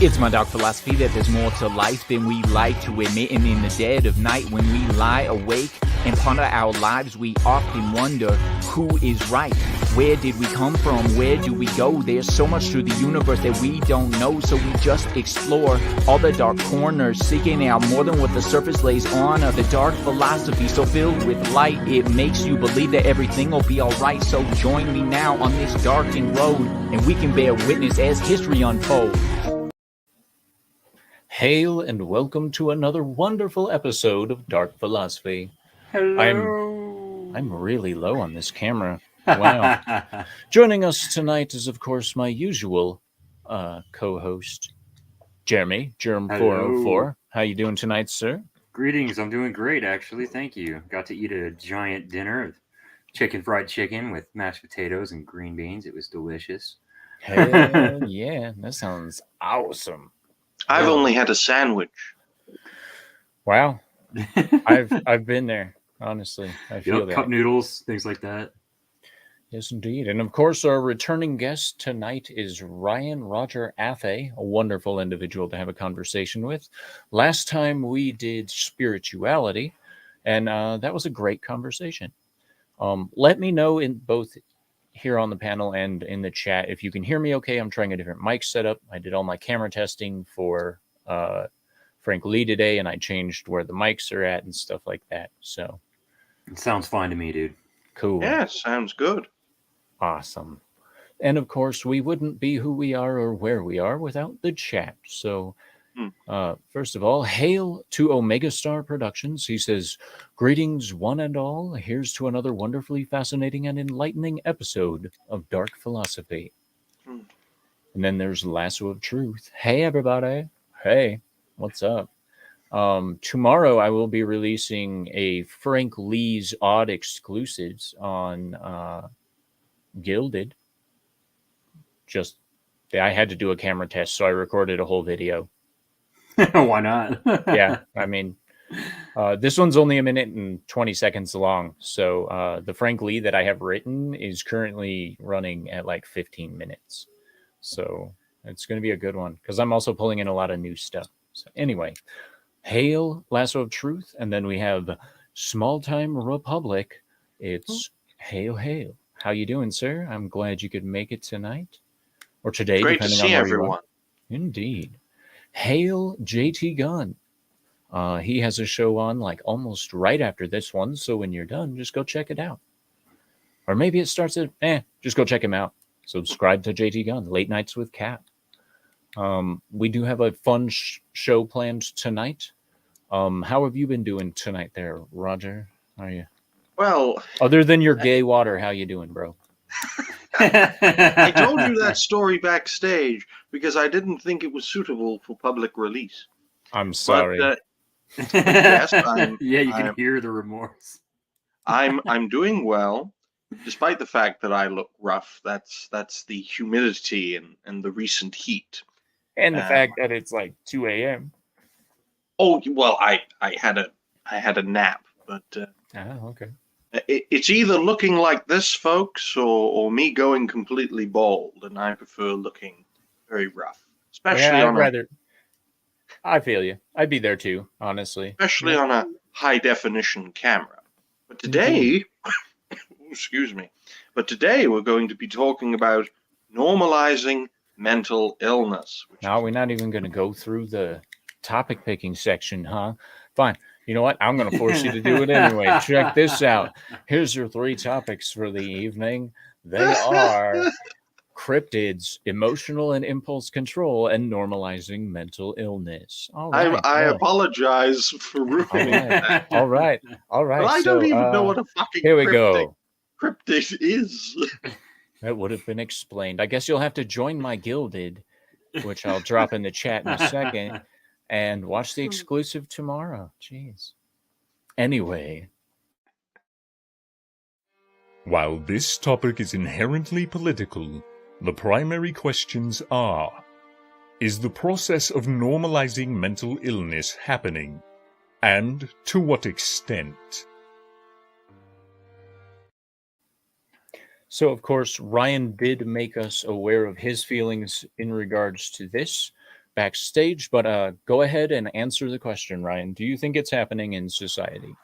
It's my dark philosophy that there's more to life than we like to admit, and in the dead of night when we lie awake and ponder our lives, we often wonder who is right. Where did we come from? Where do we go? There's so much to the universe that we don't know, so we just explore all the dark corners, seeking out more than what the surface lays on. The dark philosophy so filled with light, it makes you believe that everything will be alright. So join me now on this darkened road, and we can bear witness as history unfolds. Hail and welcome to another wonderful episode of Dark Philosophy. Hello. I'm really low on this camera. Wow. Joining us tonight is, of course, my usual co-host, Jeremy, Germ404. How you doing tonight, sir? Greetings. I'm doing great, actually. Thank you. Got to eat a giant dinner of fried chicken with mashed potatoes and green beans. It was delicious. Hell yeah, that sounds awesome. I've only had a sandwich. Wow. I've been there, honestly. I feel that. Cup noodles, things like that. Yes, indeed. And of course, our returning guest tonight is Ryan Roger Athay, a wonderful individual to have a conversation with. Last time we did spirituality, and that was a great conversation. Let me know in both here on the panel and in the chat if you can hear me okay. I'm trying a different mic setup. I did all my camera testing for Frank Lee today, and I changed where the mics are at and stuff like that. So it sounds fine to me, dude. Cool. Yeah, sounds good. Awesome. And of course, we wouldn't be who we are or where we are without the chat. So first of all, hail to Omega Star Productions. He says, greetings one and all. Here's to another wonderfully fascinating and enlightening episode of Dark Philosophy. And then there's Lasso of Truth. Hey, everybody. Hey, what's up? Tomorrow I will be releasing a Frank Lee's Odd Exclusives on Gilded. I had to do a camera test, so I recorded a whole video. Why not? Yeah, I mean, this one's only a minute and 20 seconds long. So the Frank Lee that I have written is currently running at like 15 minutes. So it's going to be a good one because I'm also pulling in a lot of new stuff. So anyway, hail Lasso of Truth. And then we have Small Time Republic. It's hail, hail. How you doing, sir? I'm glad you could make it tonight or today. Great to see everyone. Indeed. Hail JT Gunn. He has a show on like almost right after this one. So when you're done, just go check it out. Or maybe it starts at, just go check him out. Subscribe to JT Gunn, Late Nights with Cap. We do have a fun show planned tonight. How have you been doing tonight there, Roger? Are you? Well, other than your gay water, how you doing, bro? I told you that story backstage because I didn't think it was suitable for public release. I'm sorry. But, yes, you can hear the remorse. I'm doing well, despite the fact that I look rough. That's the humidity and the recent heat, and the fact that it's like 2 a.m. Oh well, I had a nap, but okay. It's either looking like this, folks, or me going completely bald, and I prefer looking very rough. Especially I feel you. I'd be there too, honestly. Especially on a high-definition camera. But today, excuse me, we're going to be talking about normalizing mental illness. No, we're not even going to go through the topic picking section, huh? Fine. You know what? I'm going to force you to do it anyway. Check this out. Here's your 3 topics for the evening. They are cryptids, emotional and impulse control, and normalizing mental illness. All right. I apologize for ruining that. All right. But I don't even know what a fucking cryptid is. That would have been explained. I guess you'll have to join my Gilded, which I'll drop in the chat in a second. And watch the exclusive tomorrow. Jeez. Anyway. While this topic is inherently political, the primary questions are: is the process of normalizing mental illness happening? And to what extent? So, of course, Ryan did make us aware of his feelings in regards to this. backstage, but go ahead and answer the question, Ryan. Do you think it's happening in society?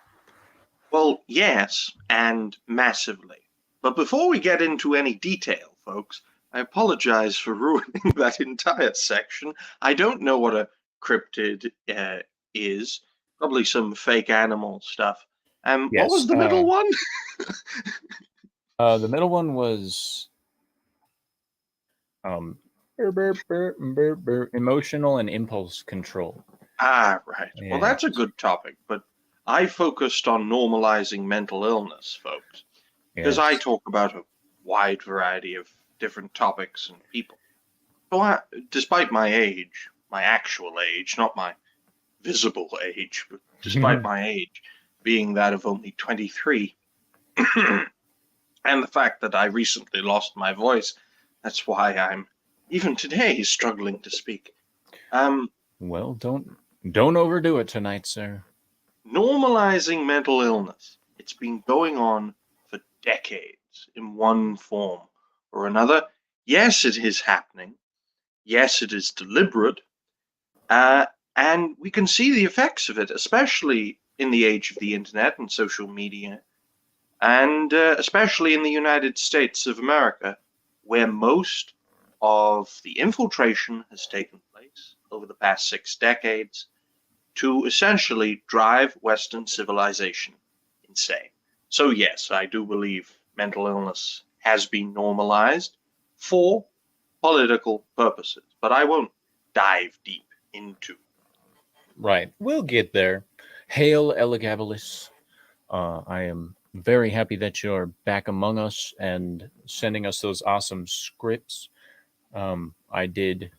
Well, yes, and massively. But before we get into any detail, folks, I apologize for ruining that entire section. I don't know what a cryptid is. Probably some fake animal stuff. What Yes, was the middle one? The middle one was emotional and impulse control. Ah, right. Well, that's a Yes. good topic, but I focused on normalizing mental illness, folks, because I Yes. talk about a wide variety of different topics and people. So, despite my age, my actual age, not my visible age, but despite my age being that of only 23, and the fact that I recently lost my voice, that's why I'm even today struggling to speak. Well, don't overdo it tonight, sir. Normalizing mental illness. It's been going on for decades in one form or another. Yes, it is happening. Yes, it is deliberate. And we can see the effects of it, especially in the age of the internet and social media, and especially in the United States of America, where most of the infiltration has taken place over the past 6 decades to essentially drive Western civilization insane. So yes, I do believe mental illness has been normalized for political purposes, but I won't dive deep into. Right. We'll get there. Hail Elagabalus. I am very happy that you're back among us and sending us those awesome scripts. I did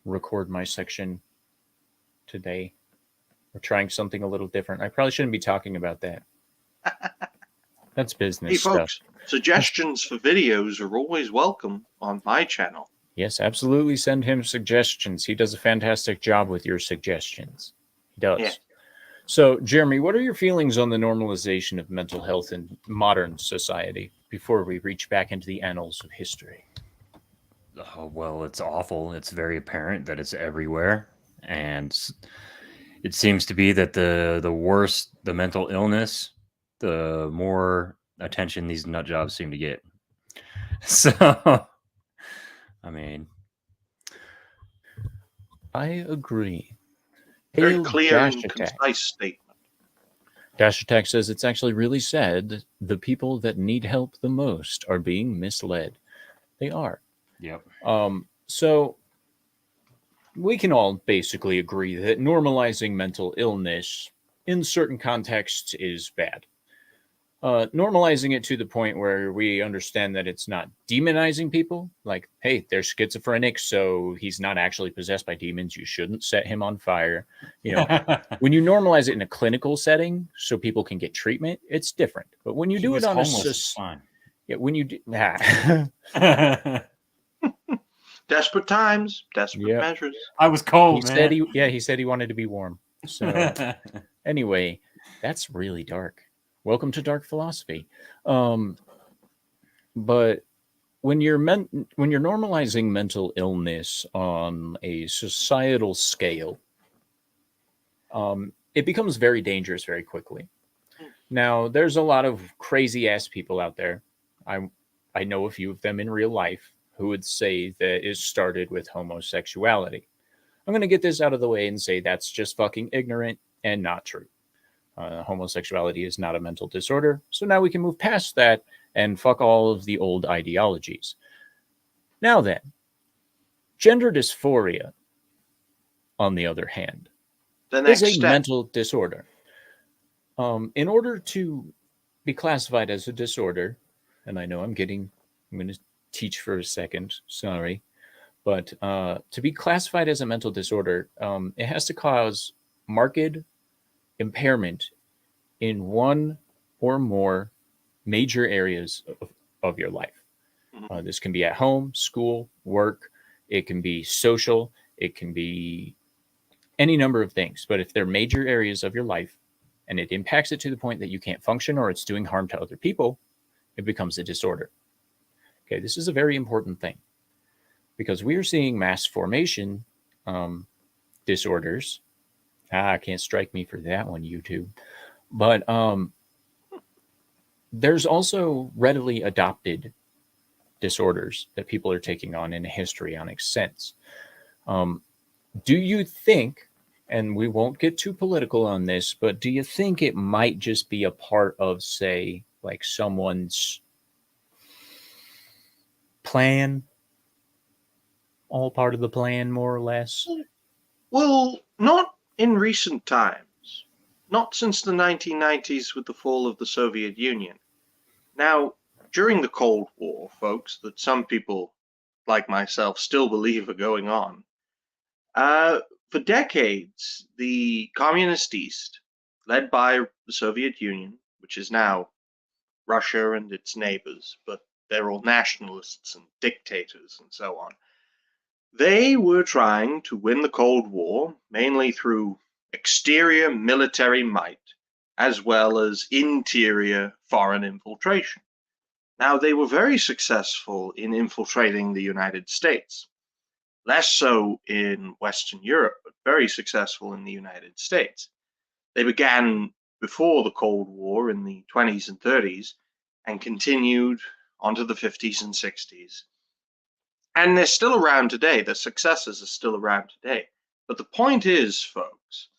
record my section today. We're trying something a little different. I probably shouldn't be talking about that. That's business Hey stuff. folks, suggestions for videos are always welcome on my channel. Yes, absolutely. Send him suggestions. He does a fantastic job with your suggestions. He does. Yeah. So, Jeremy, what are your feelings on the normalization of mental health in modern society before we reach back into the annals of history? Oh, well, it's awful. It's very apparent that it's everywhere. And it seems to be that the worse the mental illness, the more attention these nut jobs seem to get. So, I mean, I agree. Very Hail clear Dash and Attack. concise statement. Dash Attack says it's actually really sad. The people that need help the most are being misled. They are. yep. So we can all basically agree that normalizing mental illness in certain contexts is bad. Normalizing it to the point where we understand that it's not demonizing people, like, hey, they're schizophrenic, so he's not actually possessed by demons. You shouldn't set him on fire. You know, when you normalize it in a clinical setting so people can get treatment, it's different. But when you do it on fine. yeah, when you do, Desperate times, desperate Yep. measures. I was cold, he man. said he said he wanted to be warm. So anyway, that's really dark. Welcome to dark philosophy. But when you're normalizing mental illness on a societal scale, it becomes very dangerous very quickly. Now, there's a lot of crazy ass people out there. I know a few of them in real life who would say that it started with homosexuality. I'm going to get this out of the way and say that's just fucking ignorant and not true. Homosexuality is not a mental disorder. So now we can move past that and fuck all of the old ideologies. Now then, gender dysphoria, on the other hand, is a mental disorder. In order to be classified as a disorder, and I know I'm going to teach for a second, sorry, but to be classified as a mental disorder, it has to cause marked impairment in one or more major areas of your life. This can be at home, school, work. It can be social. It can be any number of things. But if they're major areas of your life and it impacts it to the point that you can't function or it's doing harm to other people, it becomes a disorder. Okay, this is a very important thing because we are seeing mass formation disorders. Can't strike me for that one, YouTube. But there's also readily adopted disorders that people are taking on in a histrionic sense. Do you think, and we won't get too political on this, but do you think it might just be a part of, say, like someone's plan? All part of the plan, more or less? Well, not in recent times. Not since the 1990s with the fall of the Soviet Union. Now, during the Cold War, folks, that some people like myself still believe are going on, for decades, the Communist East, led by the Soviet Union, which is now Russia and its neighbors, but they're all nationalists and dictators and so on, they were trying to win the Cold War mainly through exterior military might as well as interior foreign infiltration. Now, they were very successful in infiltrating the United States. Less so in Western Europe, but very successful in the United States. They began before the Cold War in the 20s and 30s and continued onto the 50s and 60s. And they're still around today. Their successors are still around today. But the point is, folks,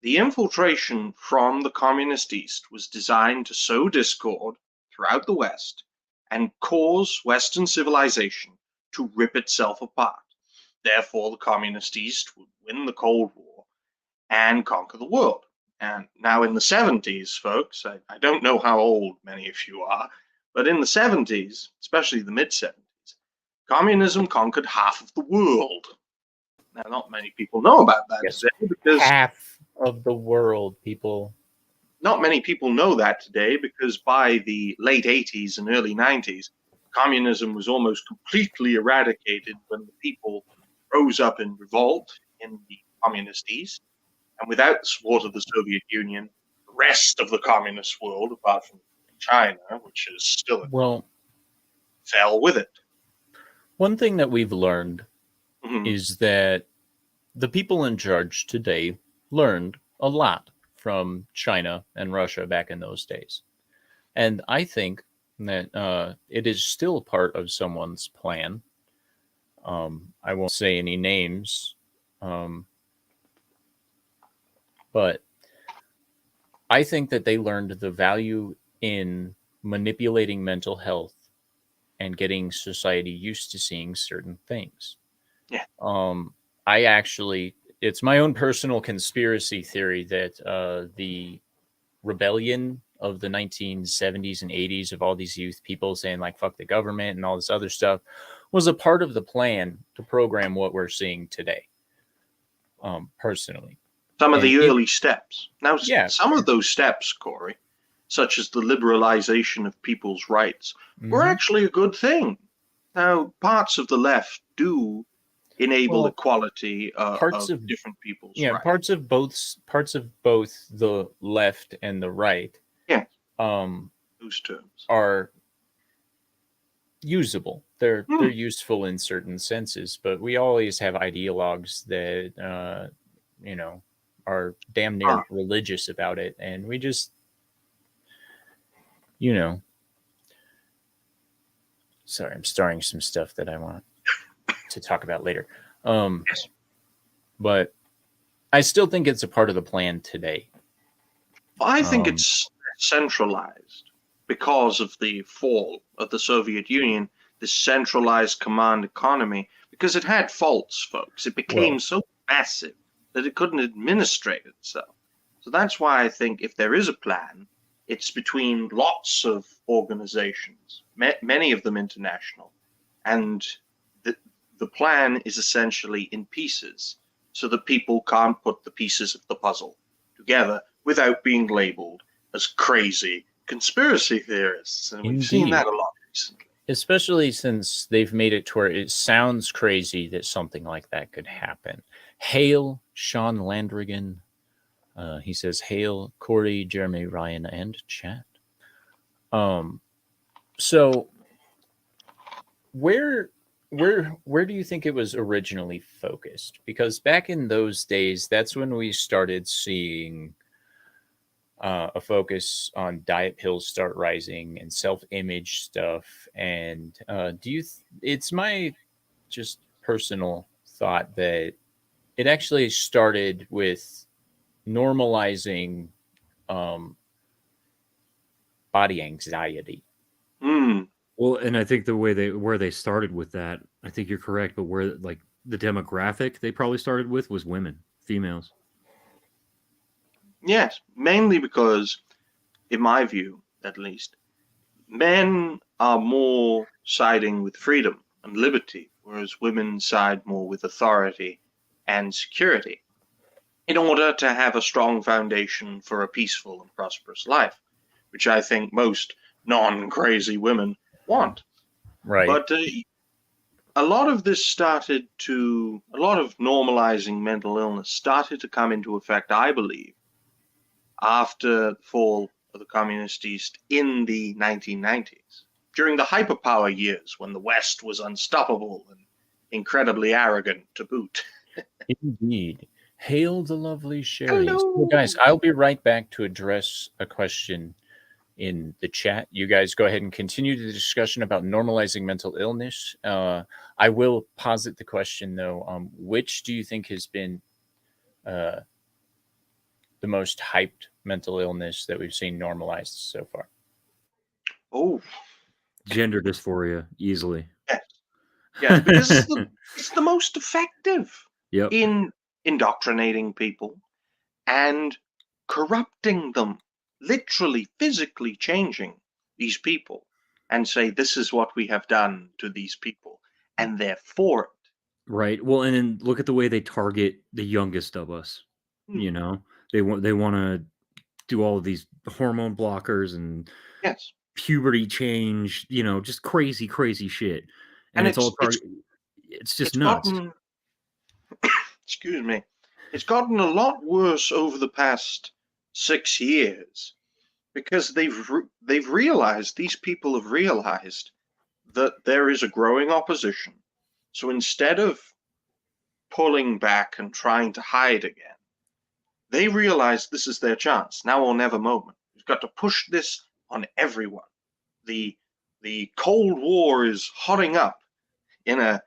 the infiltration from the Communist East was designed to sow discord throughout the West and cause Western civilization to rip itself apart. Therefore, the Communist East would win the Cold War and conquer the world. And now in the 70s, folks, I don't know how old many of you are, but in the 70s, especially the mid-70s, communism conquered half of the world. Now, not many people know about that Yes. today because Half of the world, people. not many people know that today because by the late 80s and early 90s, communism was almost completely eradicated when the people rose up in revolt in the Communist East. And without the support of the Soviet Union, the rest of the communist world, apart from China, which is still Well, fell with it. one thing that we've learned Mhm. is that the people in charge today learned a lot from China and Russia back in those days. And I think that it is still part of someone's plan. I won't say any names, but I think that they learned the value in manipulating mental health and getting society used to seeing certain things. Yeah. I actually, it's my own personal conspiracy theory that the rebellion of the 1970s and 80s of all these youth people saying like fuck the government and all this other stuff was a part of the plan to program what we're seeing today. Personally, Some of And the it- early steps. Now, Yeah. some of those steps, Corey, such as the liberalization of people's rights, were Mhm. actually a good thing. Now, parts of the left do enable Well, equality parts of of different people's yeah, rights. parts of both the left and the right, Yeah. um, Those terms. are usable. They're Hmm. useful in certain senses, but we always have ideologues that are damn near Ah. religious about it, and we just you know. Sorry, I'm starting some stuff that I want to talk about later. Yes. But I still think it's a part of the plan today. I think it's centralized because of the fall of the Soviet Union, this centralized command economy, because it had faults, folks. It became Well- so massive that it couldn't administrate itself. So that's why I think if there is a plan, it's between lots of organizations, many of them international, and the plan is essentially in pieces so that people can't put the pieces of the puzzle together without being labeled as crazy conspiracy theorists. And we've seen that a lot recently. Especially since they've made it to where it sounds crazy that something like that could happen. Hail, Sean Landrigan. He says, hail, Corey, Jeremy, Ryan, and chat. So where where do you think it was originally focused? Because back in those days, that's when we started seeing a focus on diet pills start rising and self-image stuff. And it's my just personal thought that it actually started with normalizing um, body anxiety. Hmm. Well, and I think where they started with that, I think you're correct, but where like the demographic they probably started with was women, females. Yes, mainly because, in my view, at least, men are more siding with freedom and liberty, whereas women side more with authority and security, in order to have a strong foundation for a peaceful and prosperous life, which I think most non-crazy women want. Right. But a lot of normalizing mental illness started to come into effect, I believe, after the fall of the Communist East in the 1990s, during the hyperpower years when the West was unstoppable and incredibly arrogant to boot. Indeed. Hail the lovely Sherry. So Hello. guys, I'll be right back to address a question in the chat. You guys go ahead and continue the discussion about normalizing mental illness. I will posit the question, though. Which do you think has been the most hyped mental illness that we've seen normalized so far? Oh, Gender dysphoria, easily. yes. Yes, because it's the most effective Yep. in indoctrinating people and corrupting them, literally, physically changing these people and say, this is what we have done to these people, and they're for it. Right. Well, and then look at the way they target the youngest of us. Hmm. You know, they want to do all of these hormone blockers and Yes. puberty change. You know, just crazy, crazy shit. And And it's all it's just it's nuts. gotten, excuse me, it's gotten a lot worse over the past 6 years because these people have realized that there is a growing opposition. So instead of pulling back and trying to hide again, they realize this is their chance, now or never moment. We've got to push this on everyone. The Cold War is hotting up in a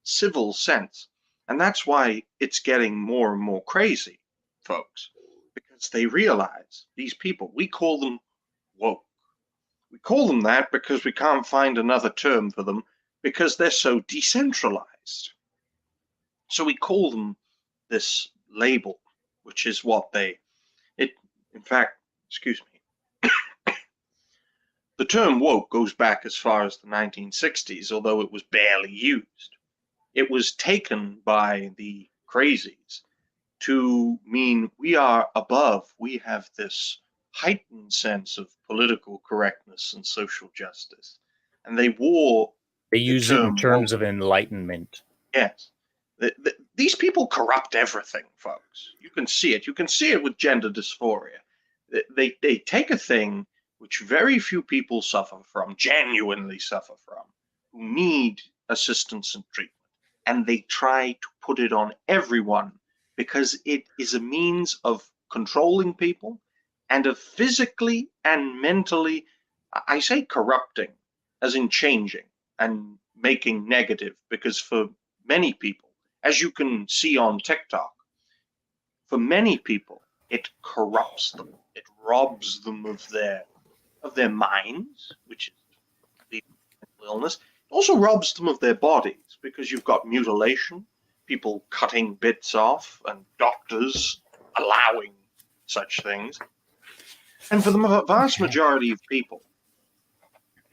civil sense, and that's why it's getting more and more crazy, folks, because they realize these people, we call them woke. We call them that because we can't find another term for them because they're so decentralized. So we call them this label, which is what in fact, excuse me, the term woke goes back as far as the 1960s, although it was barely used. It was taken by the crazies to mean we are above, we have this heightened sense of political correctness and social justice. And they wore They the use it in term terms woke. of enlightenment. Yes. These people corrupt everything, folks. You can see it. You can see it with gender dysphoria. They take a thing which very few people suffer from, genuinely suffer from, who need assistance and treatment, and they try to put it on everyone because it is a means of controlling people and of physically and mentally, I say corrupting, as in changing and making negative, because for many people, as you can see on TikTok, for many people, it corrupts them. It robs them of their minds, which is the mental illness. It also robs them of their bodies because you've got mutilation, people cutting bits off, and doctors allowing such things. And for the vast majority of people,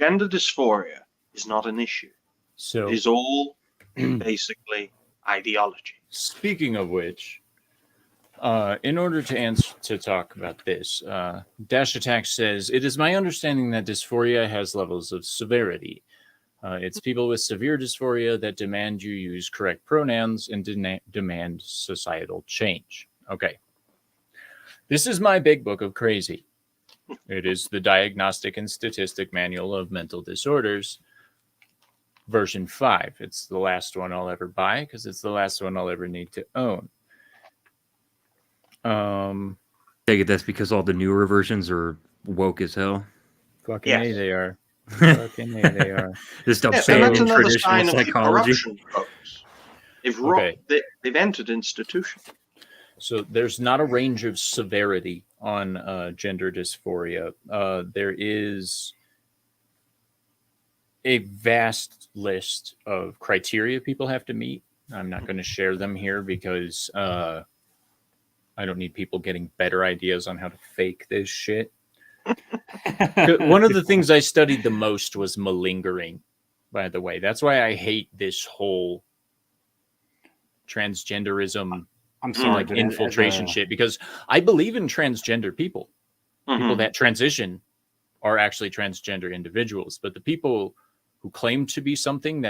gender dysphoria is not an issue. So It is all basically ideology. speaking of which, in order to talk about this, Dash Attack says, it is my understanding that dysphoria has levels of severity. It's people with severe dysphoria that demand you use correct pronouns and demand societal change. Okay. This is my big book of crazy. It is the Diagnostic and Statistic Manual of Mental Disorders. version 5. It's the last one I'll ever buy because it's the last one I'll ever need to own. Take it that's because all the newer versions are woke as hell. Fucking Yes. A, they are. Fucking A, they are. Just Yeah, and that's abandoning another traditional sign of the psychology. corruption, folks. They've entered institution. So there's not a range of severity on gender dysphoria. There is a vast list of criteria people have to meet. I'm not going to share them here because I don't need people getting better ideas on how to fake this shit. One of the things I studied the most was malingering, by the way. That's why I hate this whole transgenderism, I'm sorry, like infiltration shit, because I believe in transgender people. People that transition are actually transgender individuals, but the people who claim to be something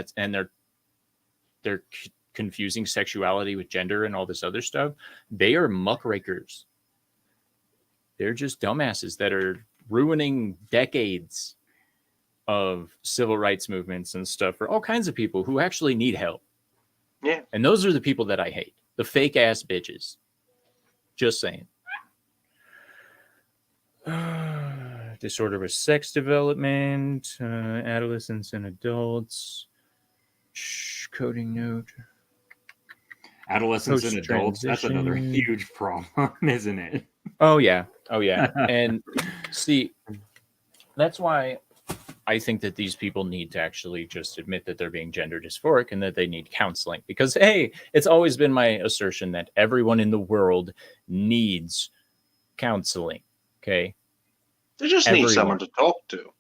they're confusing sexuality with gender and all this other stuff, they are muckrakers. They're just dumbasses that are ruining decades of civil rights movements and stuff for all kinds of people who actually need help. Yeah. And those are the people that I hate. The fake ass bitches. Just saying. Disorder with sex development, adolescents and adults. Coding note. Adolescents and adults, that's another huge problem, isn't it? Oh, yeah. And see, that's why I think that these people need to actually just admit that they're being gender dysphoric and that they need counseling. Because, hey, it's always been my assertion that everyone in the world needs counseling. Okay? They just need someone to talk to.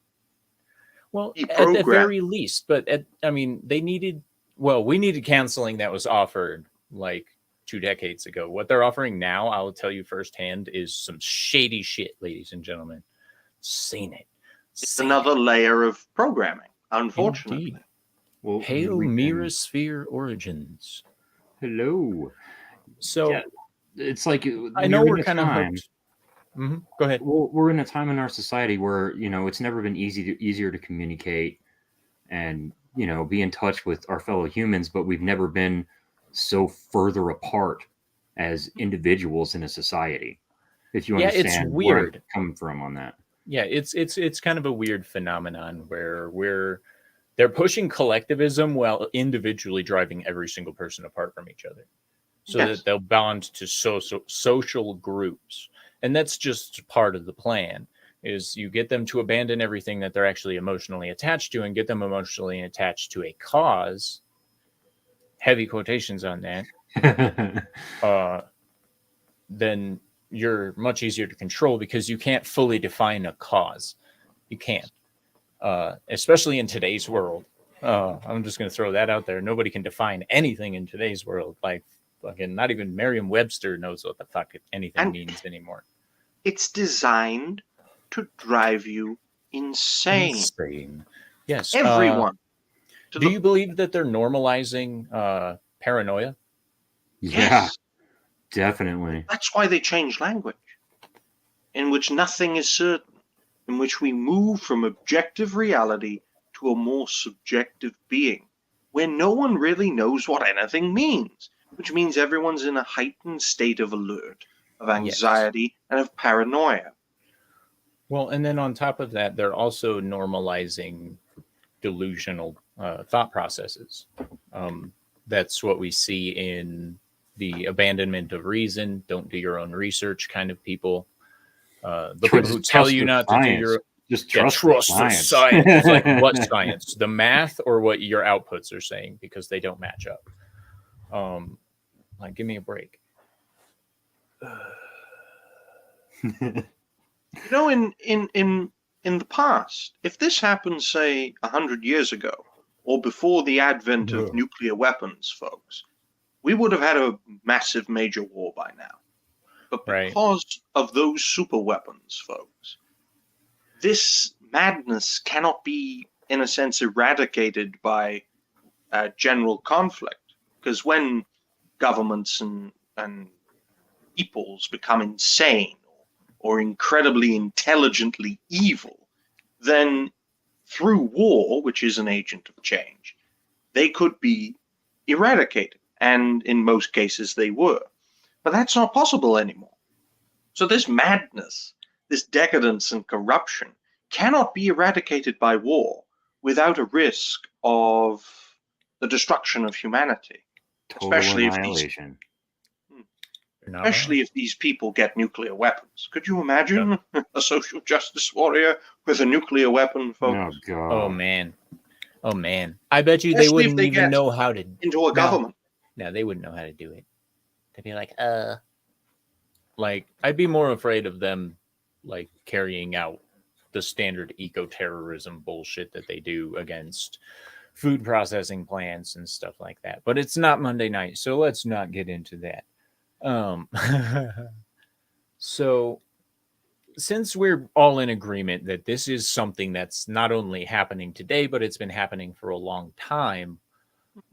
Well, at the very least. But, we needed counseling that was offered like 2 decades ago. What they're offering now, I will tell you firsthand, is some shady shit, ladies and gentlemen. Seen it. It's another layer of programming, unfortunately. Indeed. Well, Hail Mirasphere Origins. Hello. So yeah, it's like I know we're kind of hooked. Mm-hmm. Go ahead. We're in a time in our society where it's never been easier to communicate and be in touch with our fellow humans, but we've never been so further apart as individuals in a society. If you understand it's weird. Where I'm coming from on that. Yeah, it's kind of a weird phenomenon where they're pushing collectivism while individually driving every single person apart from each other, so that they'll bond to social groups, and that's just part of the plan. Is you get them to abandon everything that they're actually emotionally attached to, and get them emotionally attached to a cause. Heavy quotations on that. Then you're much easier to control because you can't fully define a cause. You can't, especially in today's world. I'm just going to throw that out there. Nobody can define anything in today's world. Like, fucking, not even Merriam-Webster knows what the fuck anything means anymore. It's designed to drive you insane. Yes. Everyone. Do you believe that they're normalizing paranoia? Yeah. Definitely. That's why they change language, in which nothing is certain, in which we move from objective reality to a more subjective being, where no one really knows what anything means, which means everyone's in a heightened state of alert, of anxiety, and of paranoia. Well, and then on top of that, they're also normalizing delusional thought processes. That's what we see in the abandonment of reason, don't do your own research kind of people. The people who tell you not to do your just trust the science. Like, what science? The math or what your outputs are saying, because they don't match up. Like, give me a break. In the past, if this happened, say, 100 years ago, or before the advent of nuclear weapons, folks, we would have had a massive major war by now. But because of those super weapons, folks, this madness cannot be, in a sense, eradicated by general conflict. Because when governments and peoples become insane or incredibly intelligently evil, then through war, which is an agent of change, they could be eradicated. And in most cases they were. But that's not possible anymore. So this madness, this decadence and corruption cannot be eradicated by war without a risk of the destruction of humanity. Total Especially annihilation. if these people get nuclear weapons. Could you imagine a social justice warrior with a nuclear weapon, folks? Oh god. Oh man. Oh man. I bet you Especially they if wouldn't they even get know how to into a government. No, they wouldn't know how to do it. They'd be like I'd be more afraid of them like carrying out the standard eco-terrorism bullshit that they do against food processing plants and stuff like that. But it's not Monday night, so let's not get into that. So since we're all in agreement that this is something that's not only happening today, but it's been happening for a long time,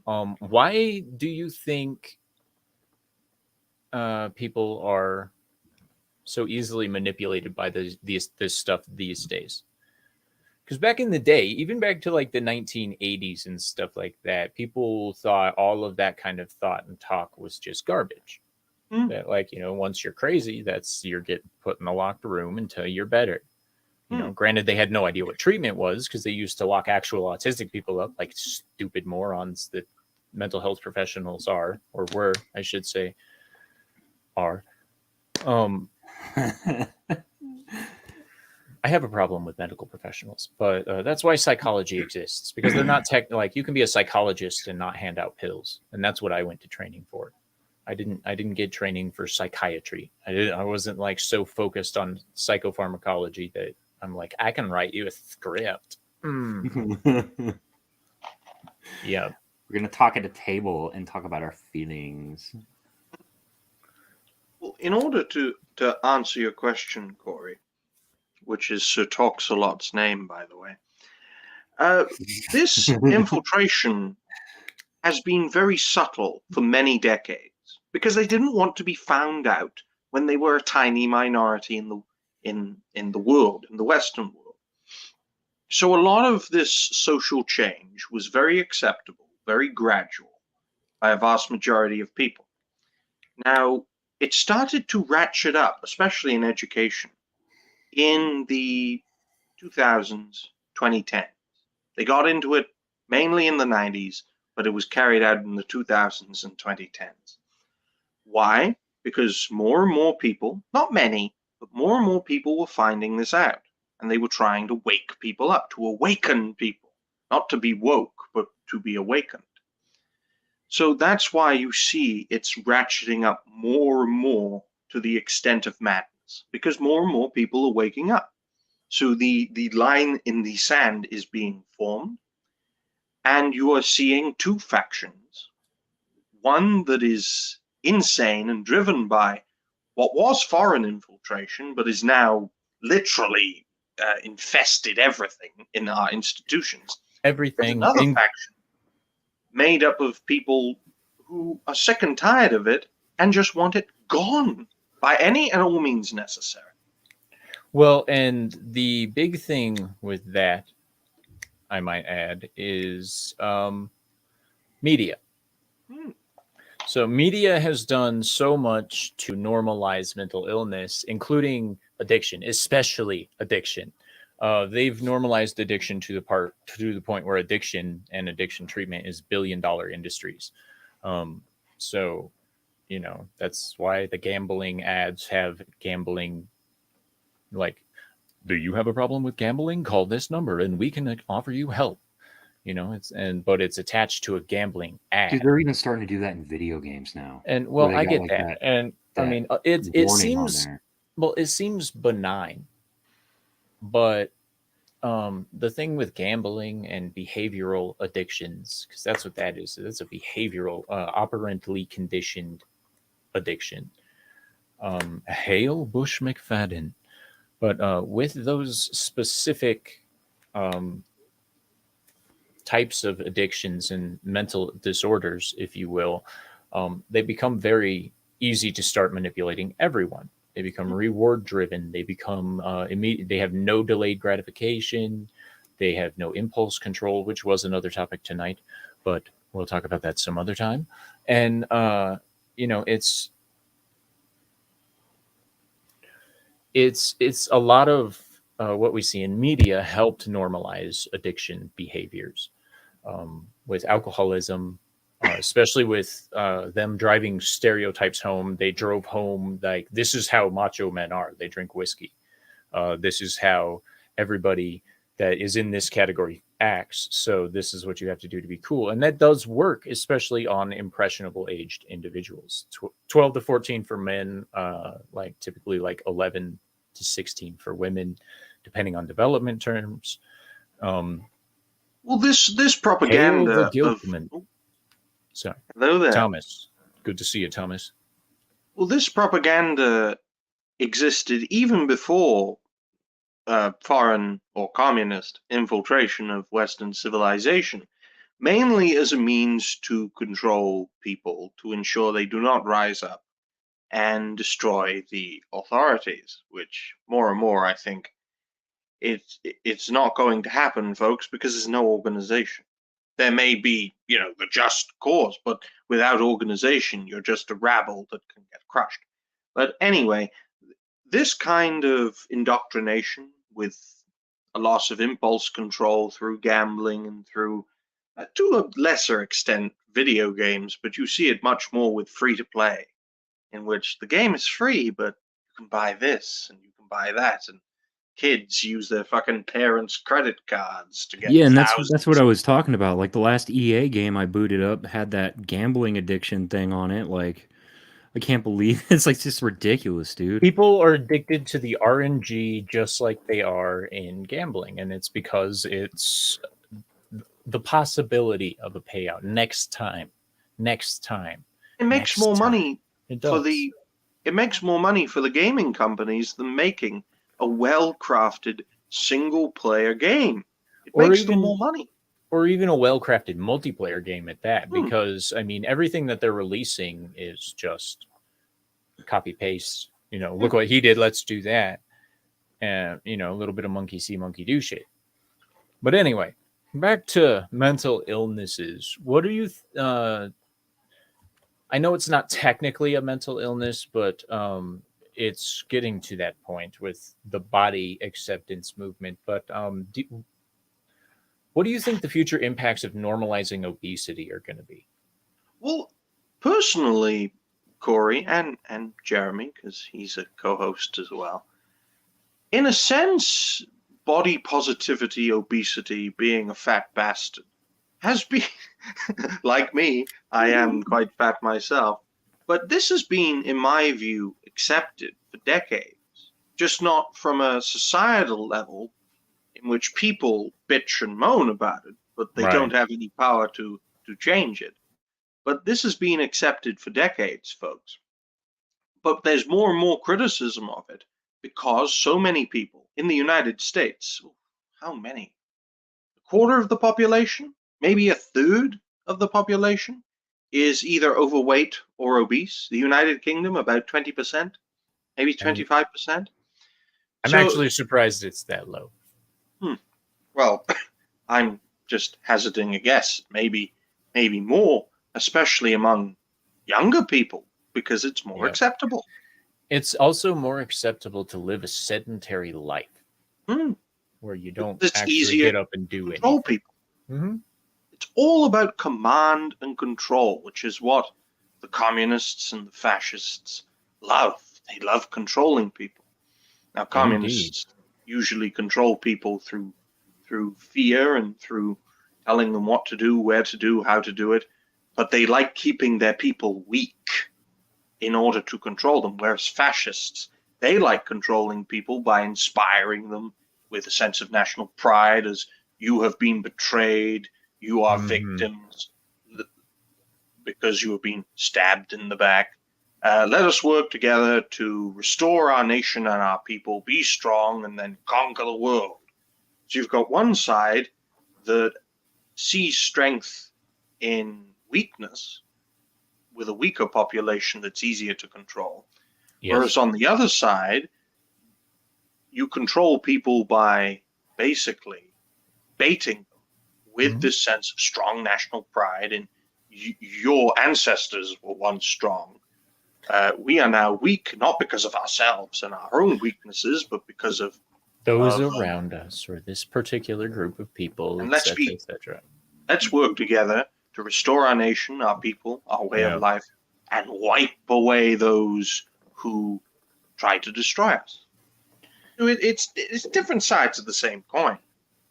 why do you think people are so easily manipulated by this stuff these days? Because back in the day, even back to like the 1980s and stuff like that, people thought all of that kind of thought and talk was just garbage. That, like, once you're crazy, you're getting put in a locked room until you're better. Granted, they had no idea what treatment was because they used to lock actual autistic people up like stupid morons that mental health professionals are, or were, I should say, are. I have a problem with medical professionals, but that's why psychology exists, because they're not like you can be a psychologist and not hand out pills, and that's what I went to training for. I didn't get training for psychiatry. I wasn't like so focused on psychopharmacology that I'm like, I can write you a script. Yeah. We're gonna talk at a table and talk about our feelings. Well, in order to answer your question, Corey, which is Sir Talks-a-Lot's name, by the way, this infiltration has been very subtle for many decades because they didn't want to be found out when they were a tiny minority in the world, in the Western world. So a lot of this social change was very acceptable, very gradual by a vast majority of people. Now, it started to ratchet up, especially in education, in the 2000s, 2010s. They got into it mainly in the 90s, but it was carried out in the 2000s and 2010s. Why? Because more and more people, not many, but more and more people were finding this out. And they were trying to wake people up, to awaken people, not to be woke, but to be awakened. So that's why you see it's ratcheting up more and more to the extent of madness, because more and more people are waking up. So the line in the sand is being formed, and you are seeing two factions. One that is insane and driven by what was foreign infiltration, but is now literally infested everything in our institutions. Everything. There's another faction made up of people who are sick and tired of it and just want it gone by any and all means necessary. Well, and the big thing with that, I might add, is media. So media has done so much to normalize mental illness, including addiction, especially addiction. They've normalized addiction to the point where addiction and addiction treatment is billion-dollar industries. So, that's why the gambling ads have gambling, like, do you have a problem with gambling? Call this number and we can offer you help. But it's attached to a gambling ad. Dude, they're even starting to do that in video games now. And well, I get like that. And I mean, it seems benign, but the thing with gambling and behavioral addictions, because that's what that is. That's a behavioral, operantly conditioned addiction. Hail Bush McFadden. But with those specific types of addictions and mental disorders, if you will, they become very easy to start manipulating everyone. They become reward driven. They become immediate. They have no delayed gratification. They have no impulse control, which was another topic tonight. but we'll talk about that some other time. And it's a lot of what we see in media helped normalize addiction behaviors. With alcoholism, especially with them driving stereotypes home. They drove home like, this is how macho men are. They drink whiskey. This is how everybody that is in this category acts. So this is what you have to do to be cool. And that does work, especially on impressionable aged individuals. 12 to 14 for men, like typically like 11 to 16 for women, depending on development terms. Well, this Hail the propaganda of guiltman. Sorry. hello there. Thomas. Good to see you, Thomas. Well, this propaganda existed even before foreign or communist infiltration of Western civilization, mainly as a means to control people, to ensure they do not rise up and destroy the authorities, which more and more I think it's not going to happen, folks, because there's no organization. There may be, the just cause, but without organization, you're just a rabble that can get crushed. But anyway, this kind of indoctrination with a loss of impulse control through gambling and through, to a lesser extent, video games, but you see it much more with free to play, in which the game is free, but you can buy this and you can buy that, and kids use their fucking parents' credit cards to get Yeah, and that's thousands. what I was talking about. Like the last EA game I booted up had that gambling addiction thing on it. Like, I can't believe it's like just ridiculous, dude. People are addicted to the RNG just like they are in gambling, and it's because it's the possibility of a payout next time. It makes more money It for does. it makes more money for the gaming companies than making a well-crafted single-player game. It Or makes them even- more money. Or even a well-crafted multiplayer game at that, because I mean everything that they're releasing is just copy paste. Look what he did, let's do that. And a little bit of monkey see, monkey do shit. But anyway, back to mental illnesses. What do you I know it's not technically a mental illness, but it's getting to that point with the body acceptance movement. But what do you think the future impacts of normalizing obesity are going to be? Well, personally, Corey and Jeremy, because he's a co-host as well, in a sense, body positivity, obesity, being a fat bastard, has been, like me, I am quite fat myself, but this has been, in my view, accepted for decades, just not from a societal level in which people bitch and moan about it, but they Right. don't have any power to change it. But this has been accepted for decades, folks. But there's more and more criticism of it because so many people in the United States, how many? A quarter of the population, maybe a third of the population, is either overweight or obese. The United Kingdom, about 20%, maybe 25%. I'm actually surprised it's that low. Well, I'm just hazarding a guess. Maybe more, especially among younger people, because it's more acceptable. It's also more acceptable to live a sedentary life where you don't It's actually easier get up and do to control anything. people. It's all about command and control, which is what the communists and the fascists love. They love controlling people. Now, communists usually control people through fear and through telling them what to do, where to do, how to do it, but they like keeping their people weak in order to control them, whereas fascists, they like controlling people by inspiring them with a sense of national pride, as you have been betrayed, you are victims because you have been stabbed in the back. Let us work together to restore our nation and our people, be strong, and then conquer the world. So you've got one side that sees strength in weakness with a weaker population that's easier to control. Yes. Whereas on the other side, you control people by basically baiting them with this sense of strong national pride, and your ancestors were once strong. We are now weak, not because of ourselves and our own weaknesses, but because of those around us, or this particular group of people, and etc., etc. Let's work together to restore our nation, our people, our way of life, and wipe away those who try to destroy us. It's different sides of the same coin.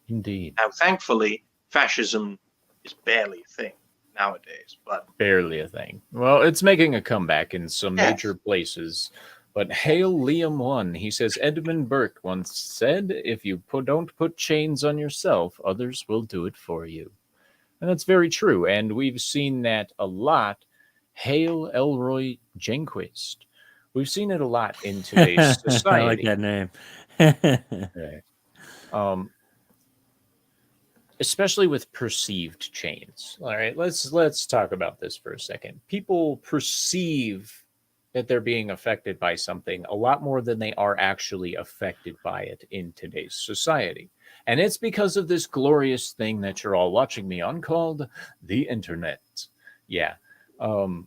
Indeed. Now, thankfully, fascism is barely a thing nowadays, but barely a thing. Well, it's making a comeback in some major places. But hail Liam 1. He says, Edmund Burke once said, if you don't put chains on yourself, others will do it for you. And that's very true. And we've seen that a lot. Hail Elroy Jenquist. We've seen it a lot in today's society. I like that name. Right. Especially with perceived chains. All right, let's talk about this for a second. People perceive that they're being affected by something a lot more than they are actually affected by it in today's society. And it's because of this glorious thing that you're all watching me on called the internet. Yeah. And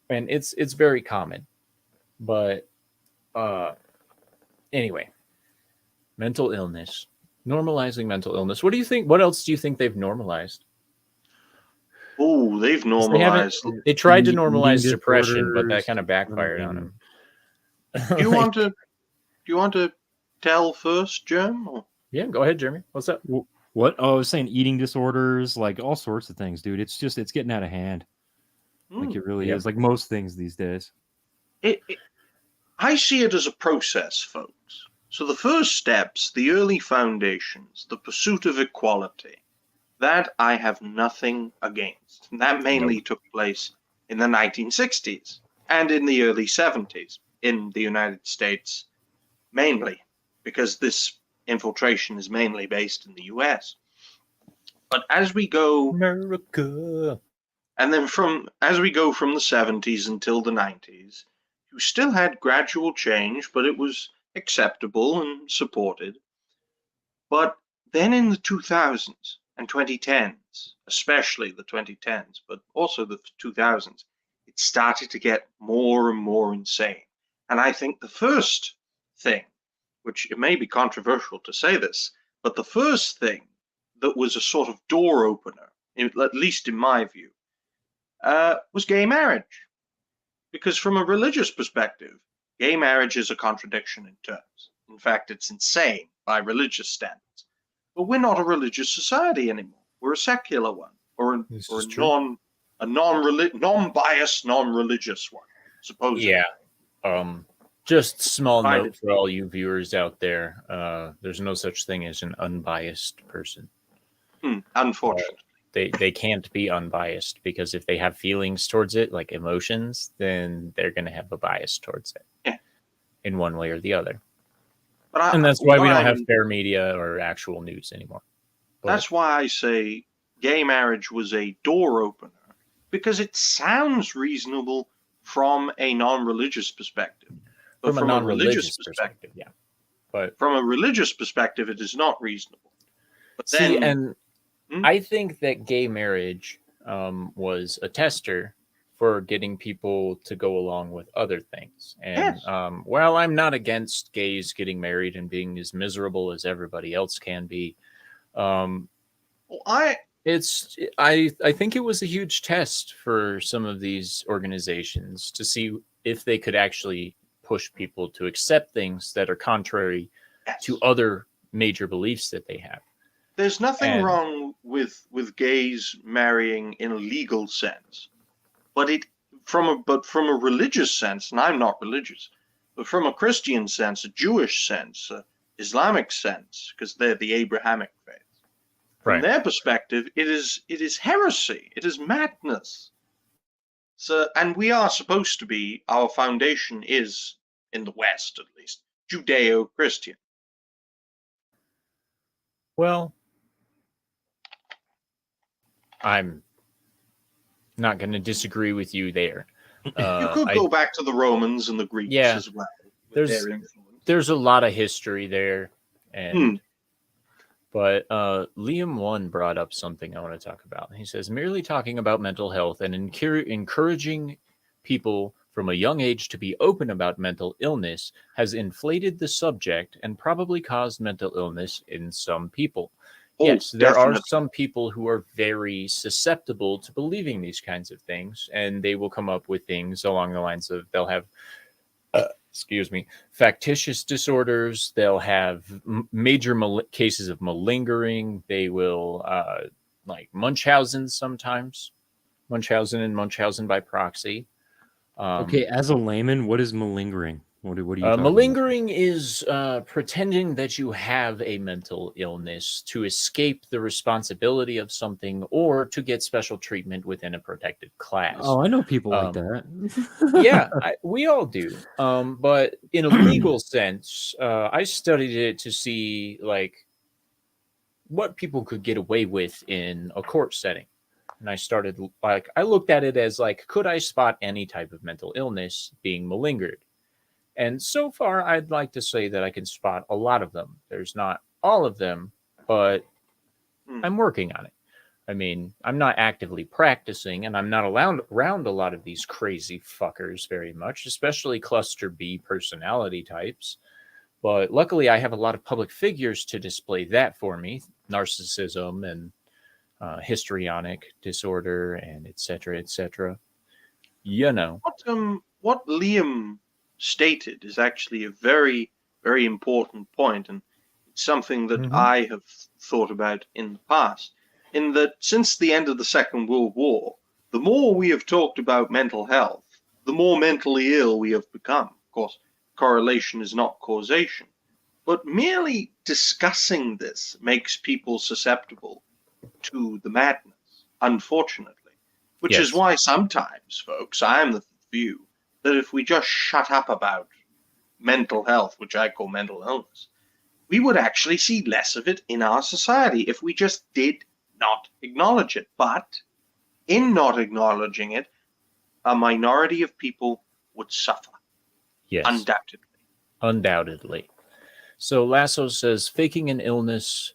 it's very common. But anyway, mental illness, normalizing mental illness. What do you think? What else do you think they've normalized? Oh, they've normalized. They tried to normalize depression, but that kind of backfired on them. Do you want to tell first, Jim? Or? Yeah, go ahead, Jeremy. What's up? What? Oh, I was saying eating disorders, like all sorts of things, dude. It's getting out of hand. Like it really is. Like most things these days. I see it as a process, folks. So the first steps, the early foundations, the pursuit of equality, that I have nothing against. And that mainly took place in the 1960s and in the early 70s in the United States, mainly because this infiltration is mainly based in the US. But as we go America, and then as we go from the 70s until the 90s, you still had gradual change, but it was acceptable and supported. But then in the 2000s and 2010s, especially the 2010s, but also the 2000s, it started to get more and more insane. And I think the first thing, which it may be controversial to say this, but the first thing that was a sort of door opener, at least in my view, was gay marriage. Because from a religious perspective, gay marriage is a contradiction in terms. In fact, it's insane by religious standards. But we're not a religious society anymore. We're a secular one, or a non-biased, non-religious one, supposedly. Yeah. Just small note for all you viewers out there. There's no such thing as an unbiased person. Unfortunately. They can't be unbiased, because if they have feelings towards it, like emotions, then they're going to have a bias towards it in one way or the other. And that's why we don't have fair media or actual news anymore. That's why I say gay marriage was a door opener, because it sounds reasonable from a non-religious perspective. But from a non-religious perspective, yeah. But from a religious perspective, it is not reasonable. But then, I think that gay marriage was a tester for getting people to go along with other things. And while I'm not against gays getting married and being as miserable as everybody else can be, I think it was a huge test for some of these organizations to see if they could actually push people to accept things that are contrary to other major beliefs that they have. There's nothing wrong with gays marrying in a legal sense, but from a religious sense, and I'm not religious, but from a Christian sense, a Jewish sense, Islamic sense, because they're the Abrahamic faith. From their perspective, it is heresy. It is madness. So, and we are supposed to be. Our foundation is, in the West at least, Judeo-Christian. Well, I'm not going to disagree with you there. You could go back to the Romans and the Greeks as well. There's a lot of history there, and But Liam One brought up something I want to talk about. He says merely talking about mental health and encouraging people from a young age to be open about mental illness has inflated the subject and probably caused mental illness in some people. Oh, Yes, there are definitely. some people who are very susceptible to believing these kinds of things, and they will come up with things along the lines of they'll have excuse me, factitious disorders. They'll have major cases of malingering. They will like Munchausen sometimes, Munchausen and Munchausen by proxy. Okay, as a layman, what is malingering? What are you talking about? Malingering is pretending that you have a mental illness to escape the responsibility of something or to get special treatment within a protected class. Oh, I know people like that. Yeah, we all do. But in a legal sense, I studied it to see like what people could get away with in a court setting. And I started like I looked at it as like, could I spot any type of mental illness being malingered? And so far, I'd like to say that I can spot a lot of them. There's not all of them, but I'm working on it. I mean, I'm not actively practicing, and I'm not around a lot of these crazy fuckers very much, especially cluster B personality types. But luckily, I have a lot of public figures to display that for me: narcissism and histrionic disorder, and etc., etc. You know. What Liam stated is actually a very, very important point, and it's something that I have thought about in the past. In that, since the end of the Second World War, the more we have talked about mental health, the more mentally ill we have become. Of course, correlation is not causation, but merely discussing this makes people susceptible to the madness, unfortunately. Which is why sometimes, folks, I am the view that if we just shut up about mental health, which I call mental illness, we would actually see less of it in our society if we just did not acknowledge it. But in not acknowledging it, a minority of people would suffer. Yes. Undoubtedly. Undoubtedly. So Lasso says faking an illness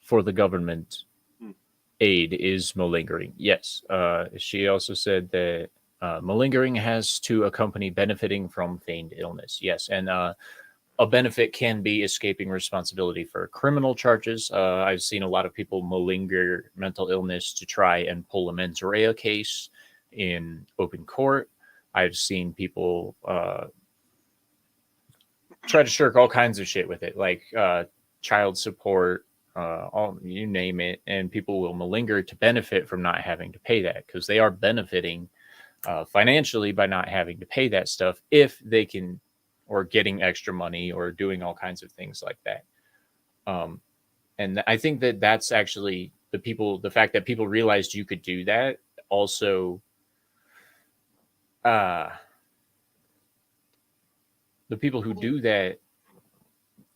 for the government aid is malingering. Yes. She also said that malingering has to accompany benefiting from feigned illness. Yes. And a benefit can be escaping responsibility for criminal charges. I've seen a lot of people malinger mental illness to try and pull a mens rea case in open court. I've seen people try to shirk all kinds of shit with it, like child support, all you name it, and people will malinger to benefit from not having to pay that because they are benefiting financially by not having to pay that stuff if they can, or getting extra money or doing all kinds of things like that. And I think that that's actually the fact that people realized you could do that also. The people who do that,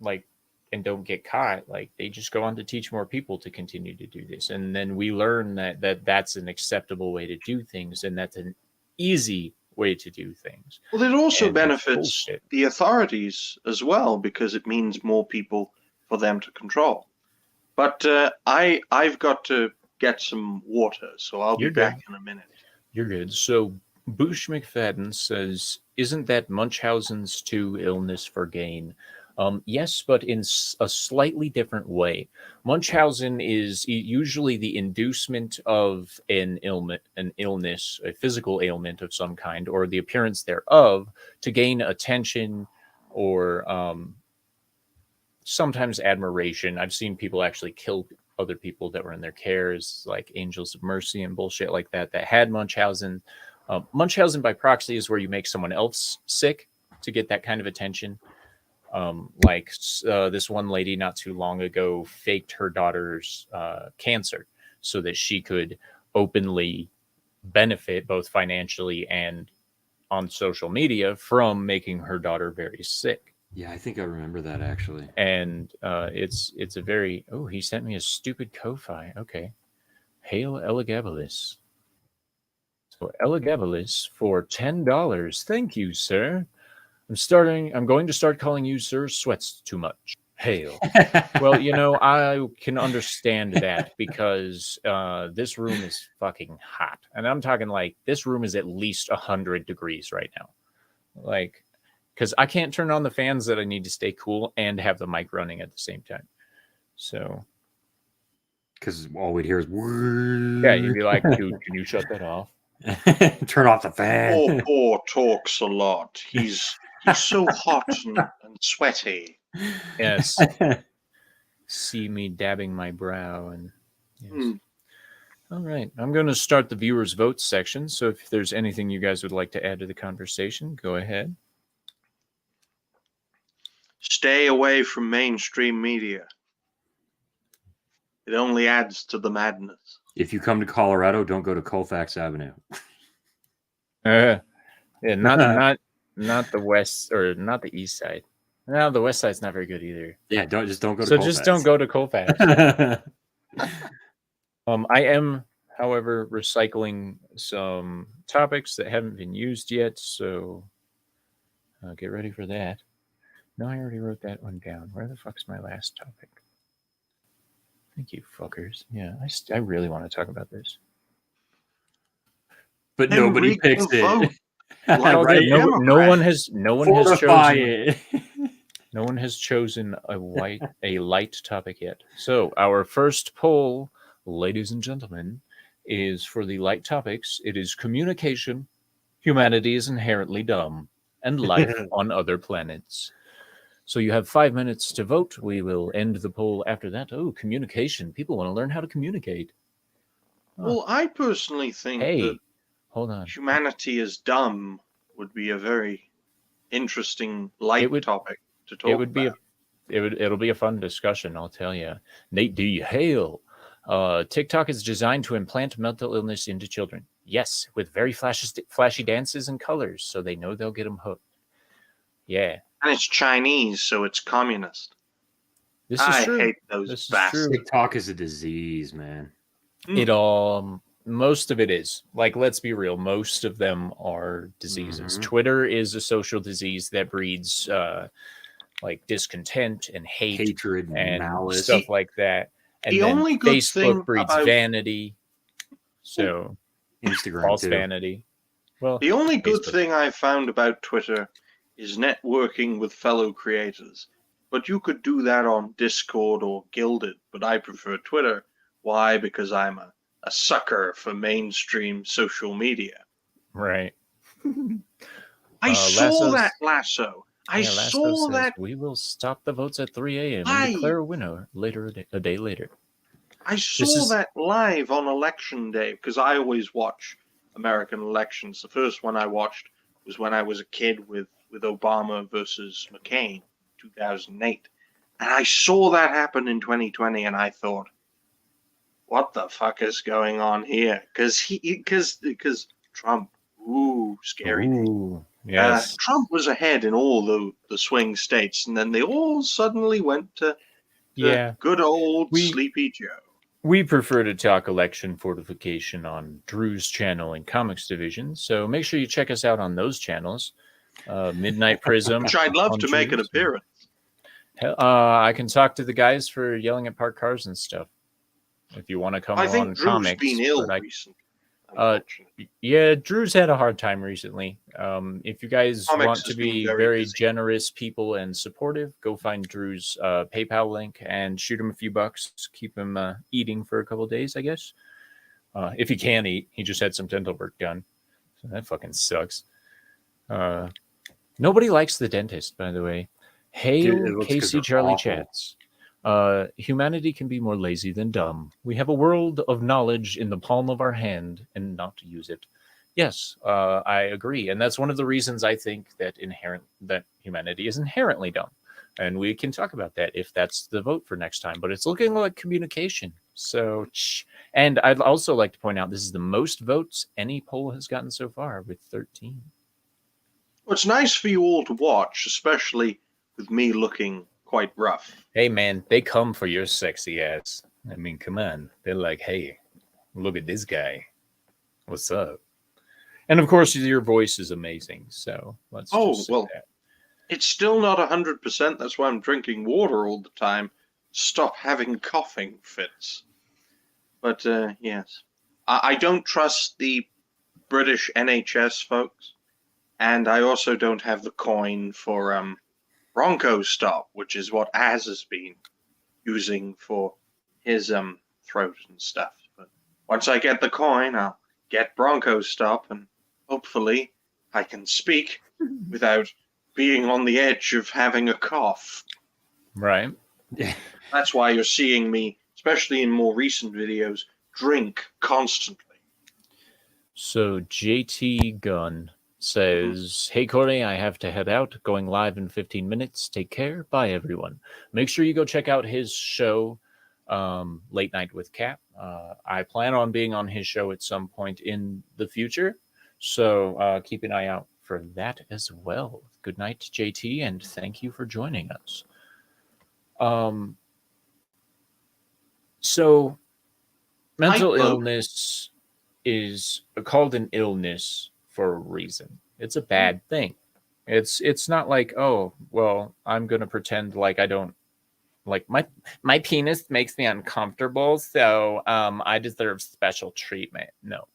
like, and don't get caught, like they just go on to teach more people to continue to do this, and then we learn that that's an acceptable way to do things, and that's an easy way to do things. Well, it also benefits the authorities as well because it means more people for them to control. But I've got to get some water, so I'll be back in a minute. You're good. So Bush McFadden says, isn't that Munchausen's 2 illness for gain? Yes, but in a slightly different way. Munchausen is usually the inducement of an illness, a physical ailment of some kind, or the appearance thereof, to gain attention or sometimes admiration. I've seen people actually kill other people that were in their cares, like Angels of Mercy and bullshit like that had Munchausen. Munchausen by proxy is where you make someone else sick to get that kind of attention. This one lady not too long ago faked her daughter's cancer so that she could openly benefit both financially and on social media from making her daughter very sick. Yeah, I think I remember that actually. And it's a very he sent me a stupid Ko-Fi. Okay. Hail Elagabalus. So Elagabalus for $10. Thank you, sir. I'm going to start calling you Sir Sweats Too Much. Hail. Well, I can understand that because this room is fucking hot. And I'm talking like this room is at least 100 degrees right now. Like, because I can't turn on the fans that I need to stay cool and have the mic running at the same time. So, because all we'd hear is yeah, you'd be like, dude, can you shut that off? turn off the fan. Poor talks a lot. He's so hot and sweaty. Yes. See me dabbing my brow and yes. All right. I'm going to start the viewers' votes section. So if there's anything you guys would like to add to the conversation, go ahead. Stay away from mainstream media. It only adds to the madness. If you come to Colorado, don't go to Colfax Avenue. Yeah, not the west or not the east side. No, the west side's not very good either. Yeah, don't go to So Colfax. just don't go to Colfax. I am, however, recycling some topics that haven't been used yet, so get ready for that. No, I already wrote that one down. Where the fuck's my last topic? Thank you, fuckers. Yeah, I really want to talk about this. But nobody picks it. Right? No one has Fortify chosen it. No one has chosen a light topic yet. So our first poll, ladies and gentlemen, is for the light topics. It is communication. Humanity is inherently dumb, and life on other planets. So you have 5 minutes to vote. We will end the poll after that. Oh, communication. People want to learn how to communicate. Well, I personally think Hey, that hold on. humanity is dumb would be a very interesting light topic to talk about. It'll be a fun discussion, I'll tell you. Nate D. Hale. TikTok is designed to implant mental illness into children. Yes, with very flashy dances and colors, so they know they'll get them hooked. Yeah. And it's Chinese, so it's communist. I hate those bastards. TikTok is a disease, man. It most of it is. Like, let's be real, most of them are diseases. Twitter is a social disease that breeds like discontent and hatred and malice, stuff like that. And the then only good Facebook thing breeds vanity. So Instagram false too. Vanity. Well, the only good thing I found about Twitter is networking with fellow creators. But you could do that on Discord or Guilded, but I prefer Twitter. Why? Because I'm a sucker for mainstream social media. Right. I saw that Lasso. I Lasso saw says, that. We will stop the votes at 3 a.m. and declare a winner a day later. I saw that live on election day because I always watch American elections. The first one I watched was when I was a kid with Obama versus McCain, 2008. And I saw that happen in 2020, and I thought, what the fuck is going on here? Because Trump, scary. Ooh, yes. Trump was ahead in all the swing states, and then they all suddenly went to good old Sleepy Joe. We prefer to talk election fortification on Drew's channel and Comics Division, so make sure you check us out on those channels. Midnight Prism. Which I'd love to make an appearance. I can talk to the guys for yelling at parked cars and stuff. If you want to come on Drew's comics, been ill recently. Yeah, Drew's had a hard time recently. If you guys want to be very generous people and supportive, go find Drew's PayPal link and shoot him a few bucks. Keep him eating for a couple of days, I guess. If he can eat, he just had some dental work done, so that fucking sucks. Nobody likes the dentist, by the way. Hail Casey Charlie Chats. Humanity can be more lazy than dumb. We have a world of knowledge in the palm of our hand and not to use it. Yes, I agree. And that's one of the reasons I think that humanity is inherently dumb. And we can talk about that if that's the vote for next time. But it's looking like communication. So, and I'd also like to point out this is the most votes any poll has gotten so far with 13. Well, it's nice for you all to watch, especially with me looking quite rough. Hey, man, they come for your sexy ass. I mean, come on. They're like, hey, look at this guy. What's up? And, of course, your voice is amazing. So let's just say that. It's still not 100%. That's why I'm drinking water all the time. Stop having coughing fits. But yes, I don't trust the British NHS folks, and I also don't have the coin for Bronco Stop, which is what Az has been using for his throat and stuff. But once I get the coin, I'll get Bronco Stop, and hopefully I can speak without being on the edge of having a cough. Right. That's why you're seeing me, especially in more recent videos, drink constantly. So JT Gunn says, Hey Corey, I have to head out. Going live in 15 minutes. Take care. Bye, everyone. Make sure you go check out his show, Late Night with Cap. I plan on being on his show at some point in the future. So keep an eye out for that as well. Good night, JT, and thank you for joining us. So mental illness is called an illness for a reason. It's a bad thing. It's not like, oh, well, I'm going to pretend like I don't, like my penis makes me uncomfortable, so I deserve special treatment. No,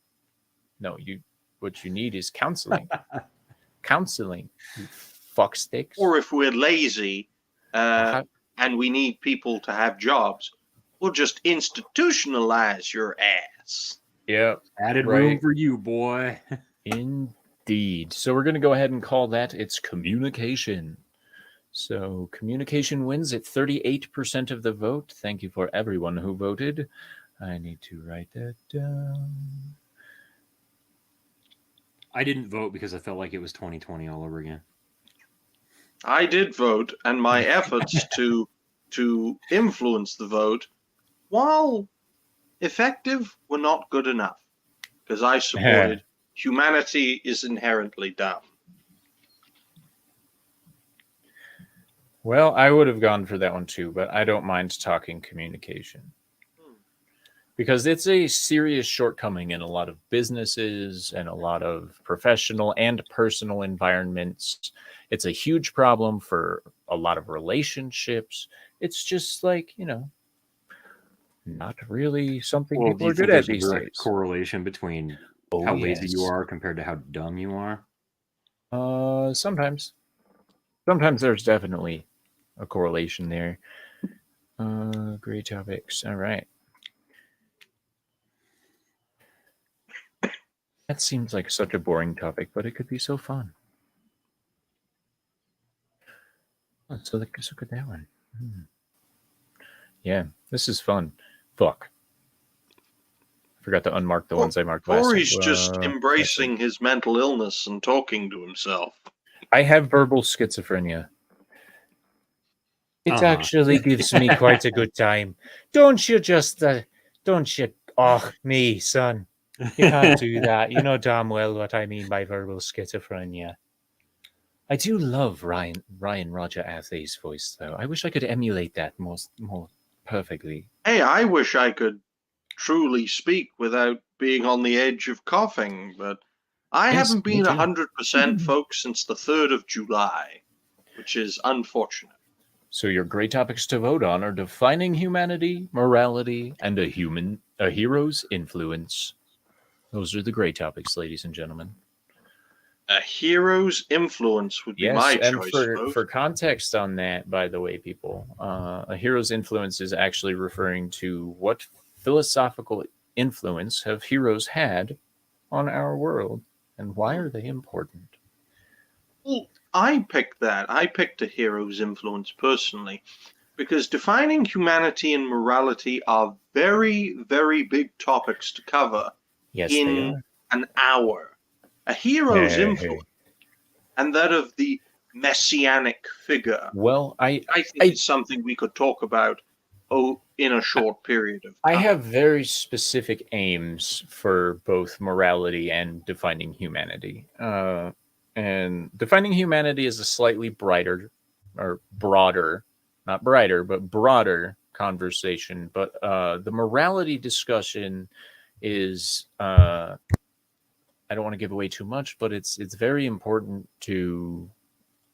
what you need is counseling. Counseling, you fucksticks. Or if we're lazy and we need people to have jobs, we'll just institutionalize your ass. Yep. Added room for you, boy. Indeed. So we're going to go ahead and call that it's communication. So communication wins at 38% of the vote. Thank you for everyone who voted. I need to write that down. I didn't vote because I felt like it was 2020 all over again. I did vote, and my efforts to influence the vote, while effective, were not good enough, because I supported humanity is inherently dumb. Well, I would have gone for that one too, but I don't mind talking communication. Because it's a serious shortcoming in a lot of businesses and a lot of professional and personal environments. It's a huge problem for a lot of relationships. It's just like, not really something people are good at these days. Correlation between how lazy you are compared to how dumb you are? Sometimes. Sometimes there's definitely a correlation there. Great topics. All right. That seems like such a boring topic, but it could be so fun. Oh, so look at that one. Yeah, this is fun. Fuck. I forgot to unmark the ones I marked last time. Or he's just embracing his mental illness and talking to himself. I have verbal schizophrenia. It actually gives me quite a good time. Don't you, me, son. You can't do that. You know damn well what I mean by verbal schizophrenia. I do love Ryan Roger Athay's voice, though. I wish I could emulate that more perfectly. Hey, I wish I could truly speak without being on the edge of coughing, but I haven't been 100% folks since the 3rd of July, which is unfortunate. So your great topics to vote on are defining humanity, morality, and a hero's influence. Those are the great topics, ladies and gentlemen. A hero's influence would be my choice. And for context on that, by the way, people, a hero's influence is actually referring to what philosophical influence have heroes had on our world, and why are they important? Well, I picked that. I picked a hero's influence personally, because defining humanity and morality are very, very big topics to cover in an hour. A hero's influence and that of the messianic figure. Well, I think it's something we could talk about in a short period of time. I have very specific aims for both morality and defining humanity. And defining humanity is a slightly broader, not brighter, but broader conversation. But the morality discussion is, I don't want to give away too much, but it's very important to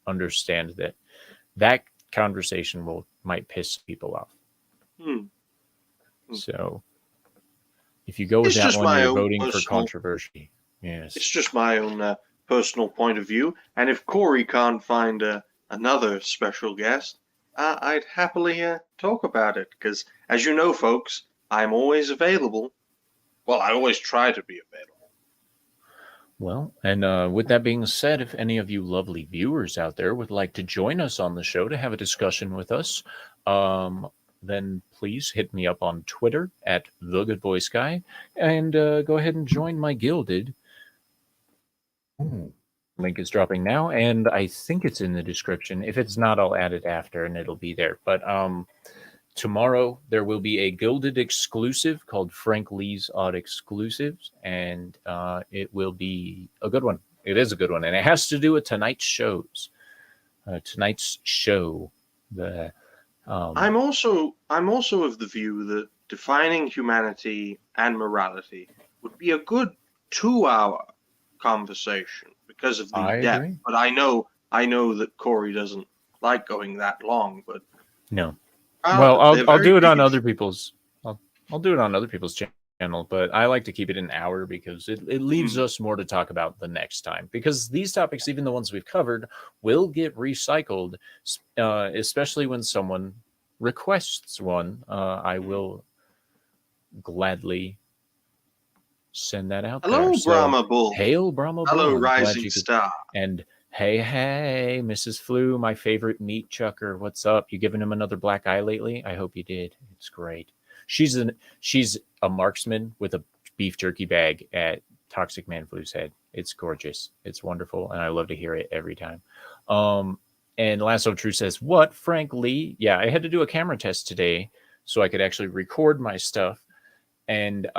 understand that that conversation might piss people off. So if you go with It's that just one, my you're own voting for personal- controversy. Yes. It's just my own personal point of view, and if Corey can't find another special guest, I'd happily talk about it, because, as you know, folks, I'm always available. Well, I always try to be available. Well, and with that being said, if any of you lovely viewers out there would like to join us on the show to have a discussion with us, then please hit me up on Twitter at The Good Voice Guy, and go ahead and join my Gilded. Link is dropping now, and I think it's in the description. If it's not, I'll add it after, and it'll be there. But tomorrow there will be a Gilded exclusive called Frank Lee's Odd Exclusives, and it will be a good one. It is a good one, and it has to do with tonight's shows. Tonight's show, I'm also of the view that defining humanity and morality would be a good 2-hour conversation because of the I depth. agree. But I know that Corey doesn't like going that long. But no. Well, I'll do it on brief. other people's. I'll do it on other people's channel, but I like to keep it an hour because it leaves us more to talk about the next time. Because these topics, even the ones we've covered, will get recycled, especially when someone requests one. I will gladly send that out Hello, there. So, Brahma Bull. Hail, Brahma Hello, Bull. I'm glad Rising you could- Star. And hey, Mrs. Flu, my favorite meat chucker. What's up? You giving him another black eye lately? I hope you did. It's great. She's a marksman with a beef jerky bag at Toxic Man Flu's head. It's gorgeous. It's wonderful, and I love to hear it every time. And Lasso True says, "What, Frank Lee? Yeah, I had to do a camera test today so I could actually record my stuff, and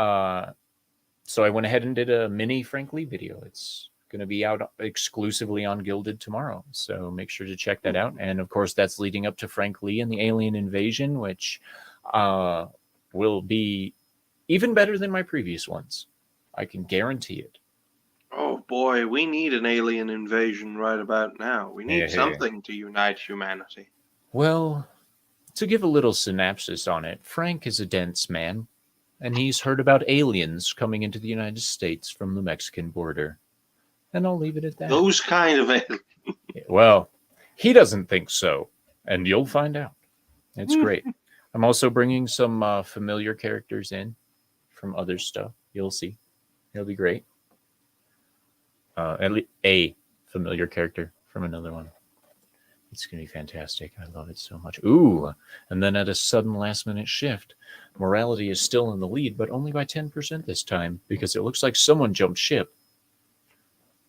so I went ahead and did a mini Frank Lee video. It's going to be out exclusively on Gilded tomorrow, so make sure to check that out. And of course, that's leading up to Frank Lee and the alien invasion, which will be even better than my previous ones. I can guarantee it. Oh boy, we need an alien invasion right about now. We need Yeah. something to unite humanity. Well, to give a little synopsis on it, Frank is a dense man, and he's heard about aliens coming into the United States from the Mexican border. And I'll leave it at that. Those kind of aliens. Well, he doesn't think so, and you'll find out. It's great. I'm also bringing some familiar characters in from other stuff. You'll see. It'll be great. At least a familiar character from another one. It's going to be fantastic. I love it so much. Ooh, and then at a sudden last-minute shift, morality is still in the lead, but only by 10% this time, because it looks like someone jumped ship.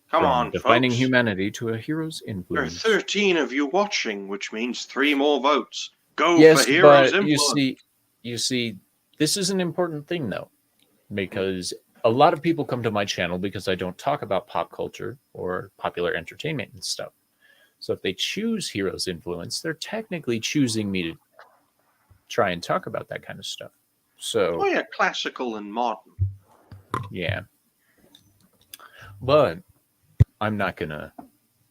Come From on, defining folks. humanity to a hero's There are influence. 13 of you watching, which means 3 more votes. Go Yes, for heroes but influence. you see, this is an important thing though, because a lot of people come to my channel because I don't talk about pop culture or popular entertainment and stuff. So if they choose heroes influence, they're technically choosing me to try and talk about that kind of stuff. So Oh yeah, classical and modern. yeah, but I'm not gonna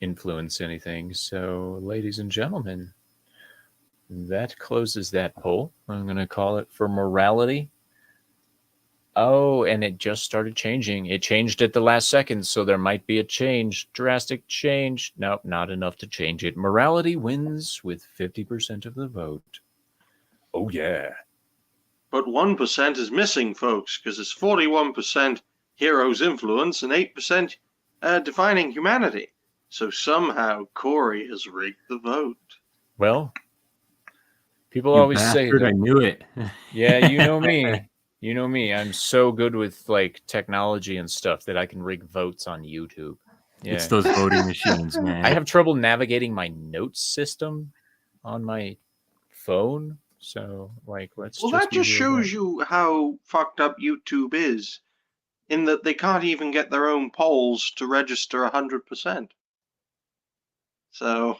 influence anything. So, ladies and gentlemen, that closes that poll. I'm gonna call it for morality. Oh, and it just started changing. It changed at the last second, so there might be a change, drastic change. Nope, not enough to change it. Morality wins with 50% of the vote. Oh yeah. But 1% is missing, folks, because it's 41% heroes influence and 8% defining humanity. So somehow Corey has rigged the vote. Well, people You always say bastard, that. I knew it. Yeah, you know me. You know me. I'm so good with like technology and stuff that I can rig votes on YouTube. Yeah. It's those voting machines, man. I have trouble navigating my notes system on my phone. So, like, let's Well, just that be just real shows about- you how fucked up YouTube is, in that they can't even get their own polls to register 100%. So,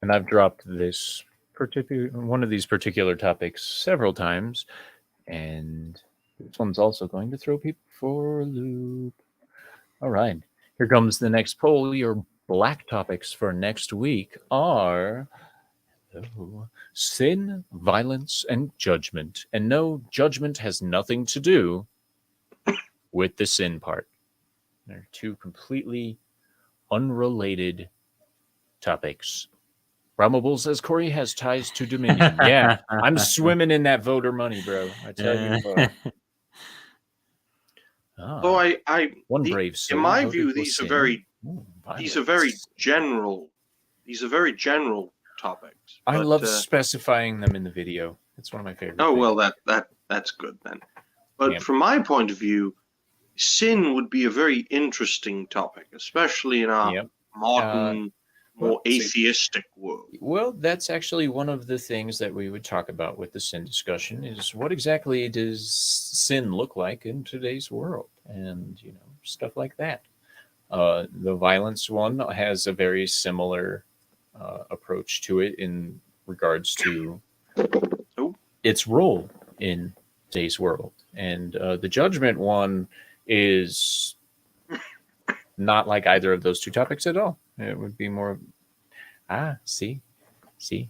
And I've dropped this one of these particular topics several times, and this one's also going to throw people for a loop. All right. Here comes the next poll. Your black topics for next week are sin, violence, and judgment. And no, judgment has nothing to do with the sin part. They're two completely unrelated topics. Brahmable says Corey has ties to Dominion. Yeah, I'm swimming in that voter money, bro. I tell you what. So One brave soul in my voted view, for these are sin. very Ooh, these are very violence. general. These are very general topics. I but, love specifying them in the video. It's one of my favorite Oh things. well, that's good then. But Yeah. from my point of view, sin would be a very interesting topic, especially in our Yep. modern, more well, see- atheistic world. Well, that's actually one of the things that we would talk about with the sin discussion is what exactly does sin look like in today's world, and stuff like that. The violence one has a very similar approach to it in regards to Oh. its role in today's world, and the judgment one is not like either of those two topics at all. It would be more see. He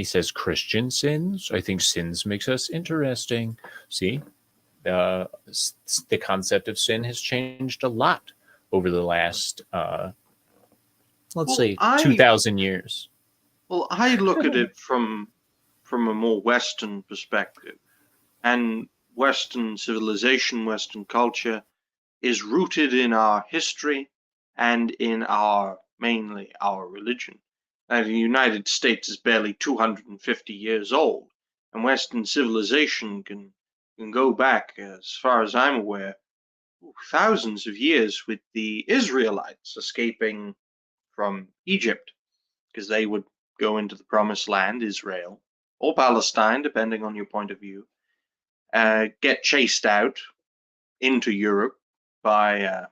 says Christian sins. I think sins makes us interesting. See, the concept of sin has changed a lot over the last, let's say, 2,000 years. Well, I look at it from a more Western perspective, and Western civilization, Western culture is rooted in our history and in mainly our religion. Now, the United States is barely 250 years old, and Western civilization can go back, as far as I'm aware, thousands of years with the Israelites escaping from Egypt, because they would go into the Promised Land, Israel, or Palestine, depending on your point of view, get chased out into Europe by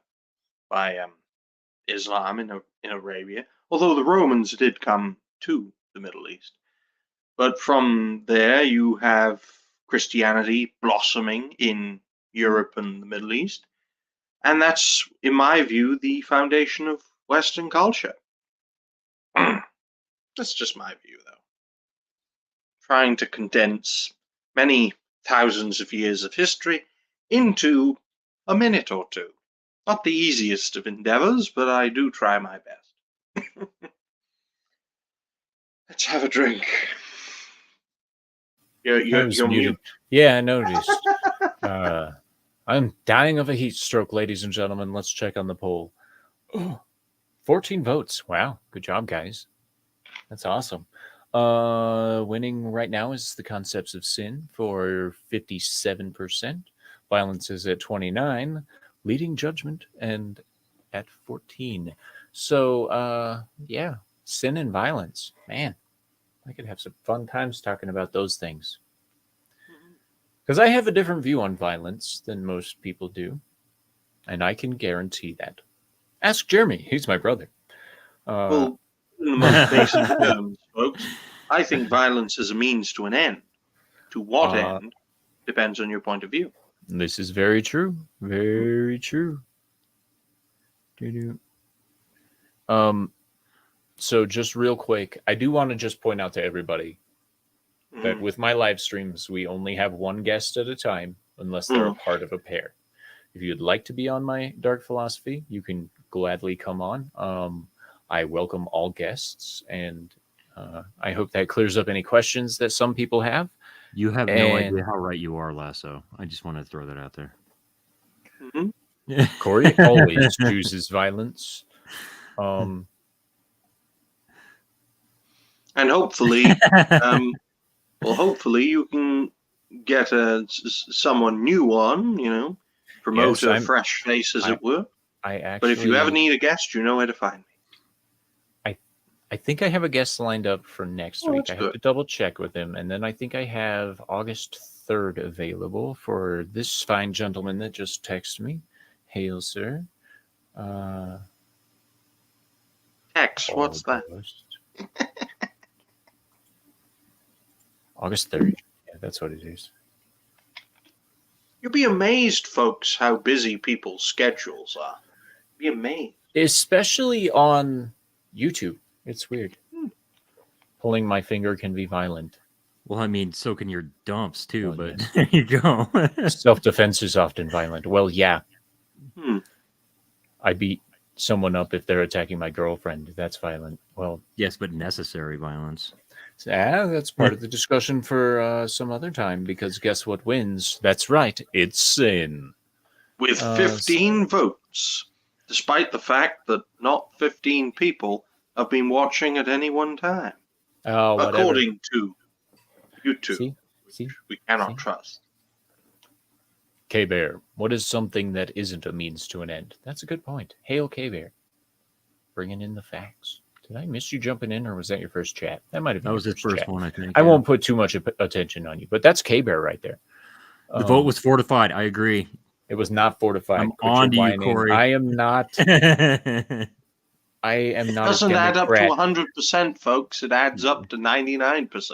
Islam in Arabia, although the Romans did come to the Middle East. But from there, you have Christianity blossoming in Europe and the Middle East. And that's, in my view, the foundation of Western culture. That's just my view, though. Trying to condense many thousands of years of history into a minute or two. Not the easiest of endeavors, but I do try my best. Let's have a drink. You're muted. Yeah, I noticed. I'm dying of a heat stroke, ladies and gentlemen. Let's check on the poll. 14 votes. Wow. Good job, guys. That's awesome. Winning right now is the concepts of sin for 57%. Violence is at 29%. Leading judgment and at 14%. So, yeah, sin and violence. Man, I could have some fun times talking about those things. Because I have a different view on violence than most people do. And I can guarantee that. Ask Jeremy. He's my brother. Well, in the most basic terms, folks, I think violence is a means to an end. To what end depends on your point of view. This is very true. Very true. So just real quick, I do want to just point out to everybody that with my live streams, we only have one guest at a time, unless they're a part of a pair. If you'd like to be on my Dark Philosophy, you can gladly come on. I welcome all guests, and I hope that clears up any questions that some people have. You have no idea how right you are, Lasso. I just want to throw that out there. Corey always chooses violence. And hopefully, hopefully you can get someone new on, promote a fresh face, as it were. But if you ever need a guest, you know where to find me. I think I have a guest lined up for next week. I have to double check with him. And then I think I have August 3rd available for this fine gentleman that just texted me. Hail, sir. X, what's that? August 3rd. Yeah, that's what it is. You'll be amazed, folks, how busy people's schedules are. Be amazed. Especially on YouTube. It's weird. Hmm. Pulling my finger can be violent. Well, I mean, so can your dumps too, Well, but yes. there you go. Self-defense is often violent. Well, yeah. Hmm. I beat someone up if they're attacking my girlfriend. That's violent. Well, Yes, but necessary violence. that's part of the discussion for some other time, because guess what wins? That's right. It's sin. With 15 votes, despite the fact that not 15 people have been watching at any one time, Oh, whatever. according to YouTube, See? we cannot See? trust. K-Bear, what is something that isn't a means to an end? That's a good point. Hail K-Bear. Bringing in the facts. Did I miss you jumping in, or was that your first chat? That might have been That was your his first chat. one, I think. I yeah. won't put too much attention on you, but that's K-Bear right there. The vote was fortified. I agree. It was not fortified. I'm Quit on to your you, whining. Corey. I am not. I am not. Doesn't a add up to Democrat. 100%, folks. It adds up to 99%.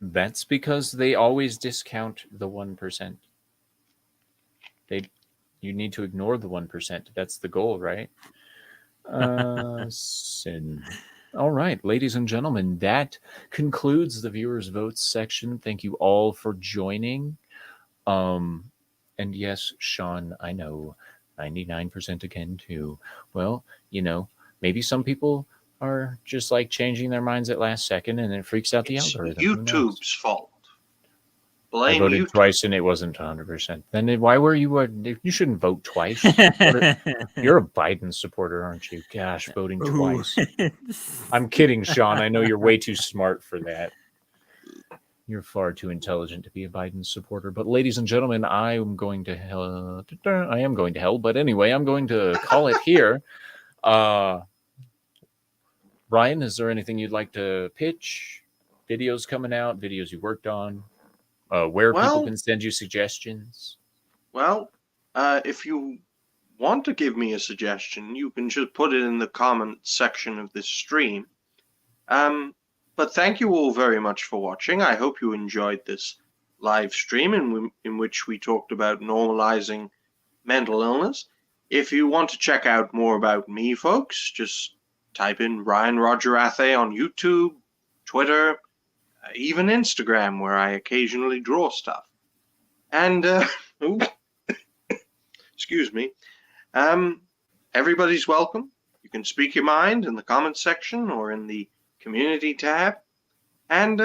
That's because they always discount the 1%. You need to ignore the 1%. That's the goal, right? Sin. All right, ladies and gentlemen, that concludes the viewers' votes section. Thank you all for joining. And yes, Sean, I know 99% again too. Well, maybe some people are just like changing their minds at last second, and it freaks out the It's algorithm. Who knows? YouTube's fault. I Blame voted YouTube. twice and it wasn't 100%. Then why were you? You shouldn't vote twice. You're a Biden supporter, aren't you? Gosh, voting twice. I'm kidding, Sean. I know you're way too smart for that. You're far too intelligent to be a Biden supporter. But ladies and gentlemen, I am going to hell. I am going to hell. But anyway, I'm going to call it here. Ryan, is there anything you'd like to pitch? Videos coming out, videos you worked on, where people can send you suggestions? Well, if you want to give me a suggestion, you can just put it in the comment section of this stream. But thank you all very much for watching. I hope you enjoyed this live stream in which we talked about normalizing mental illness. If you want to check out more about me, folks, just type in Ryan Roger Athay on YouTube, Twitter, even Instagram, where I occasionally draw stuff. And, excuse me, everybody's welcome. You can speak your mind in the comments section or in the community tab. And,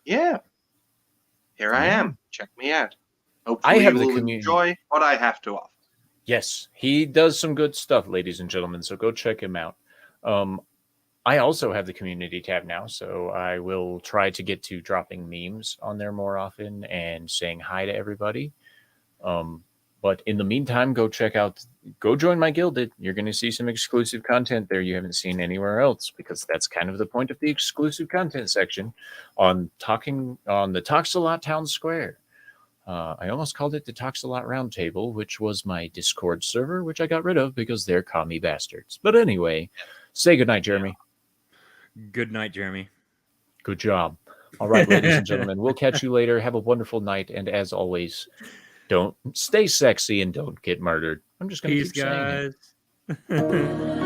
yeah, here I am. Check me out. Hopefully you will enjoy what I have to offer. Yes, he does some good stuff, ladies and gentlemen, so go check him out. I also have the community tab now, so I will try to get to dropping memes on there more often and saying hi to everybody. But in the meantime, go join my Guilded. You're going to see some exclusive content there you haven't seen anywhere else, because that's kind of the point of the exclusive content section on the Talks a Lot Town Square. I almost called it the Talks a Lot Roundtable, which was my Discord server, which I got rid of because they're commie bastards. But anyway, say goodnight, Jeremy. Good night, Jeremy. Good job. All right, ladies and gentlemen, we'll catch you later. Have a wonderful night. And as always, don't stay sexy and don't get murdered. I'm just going to keep saying it. Peace, guys.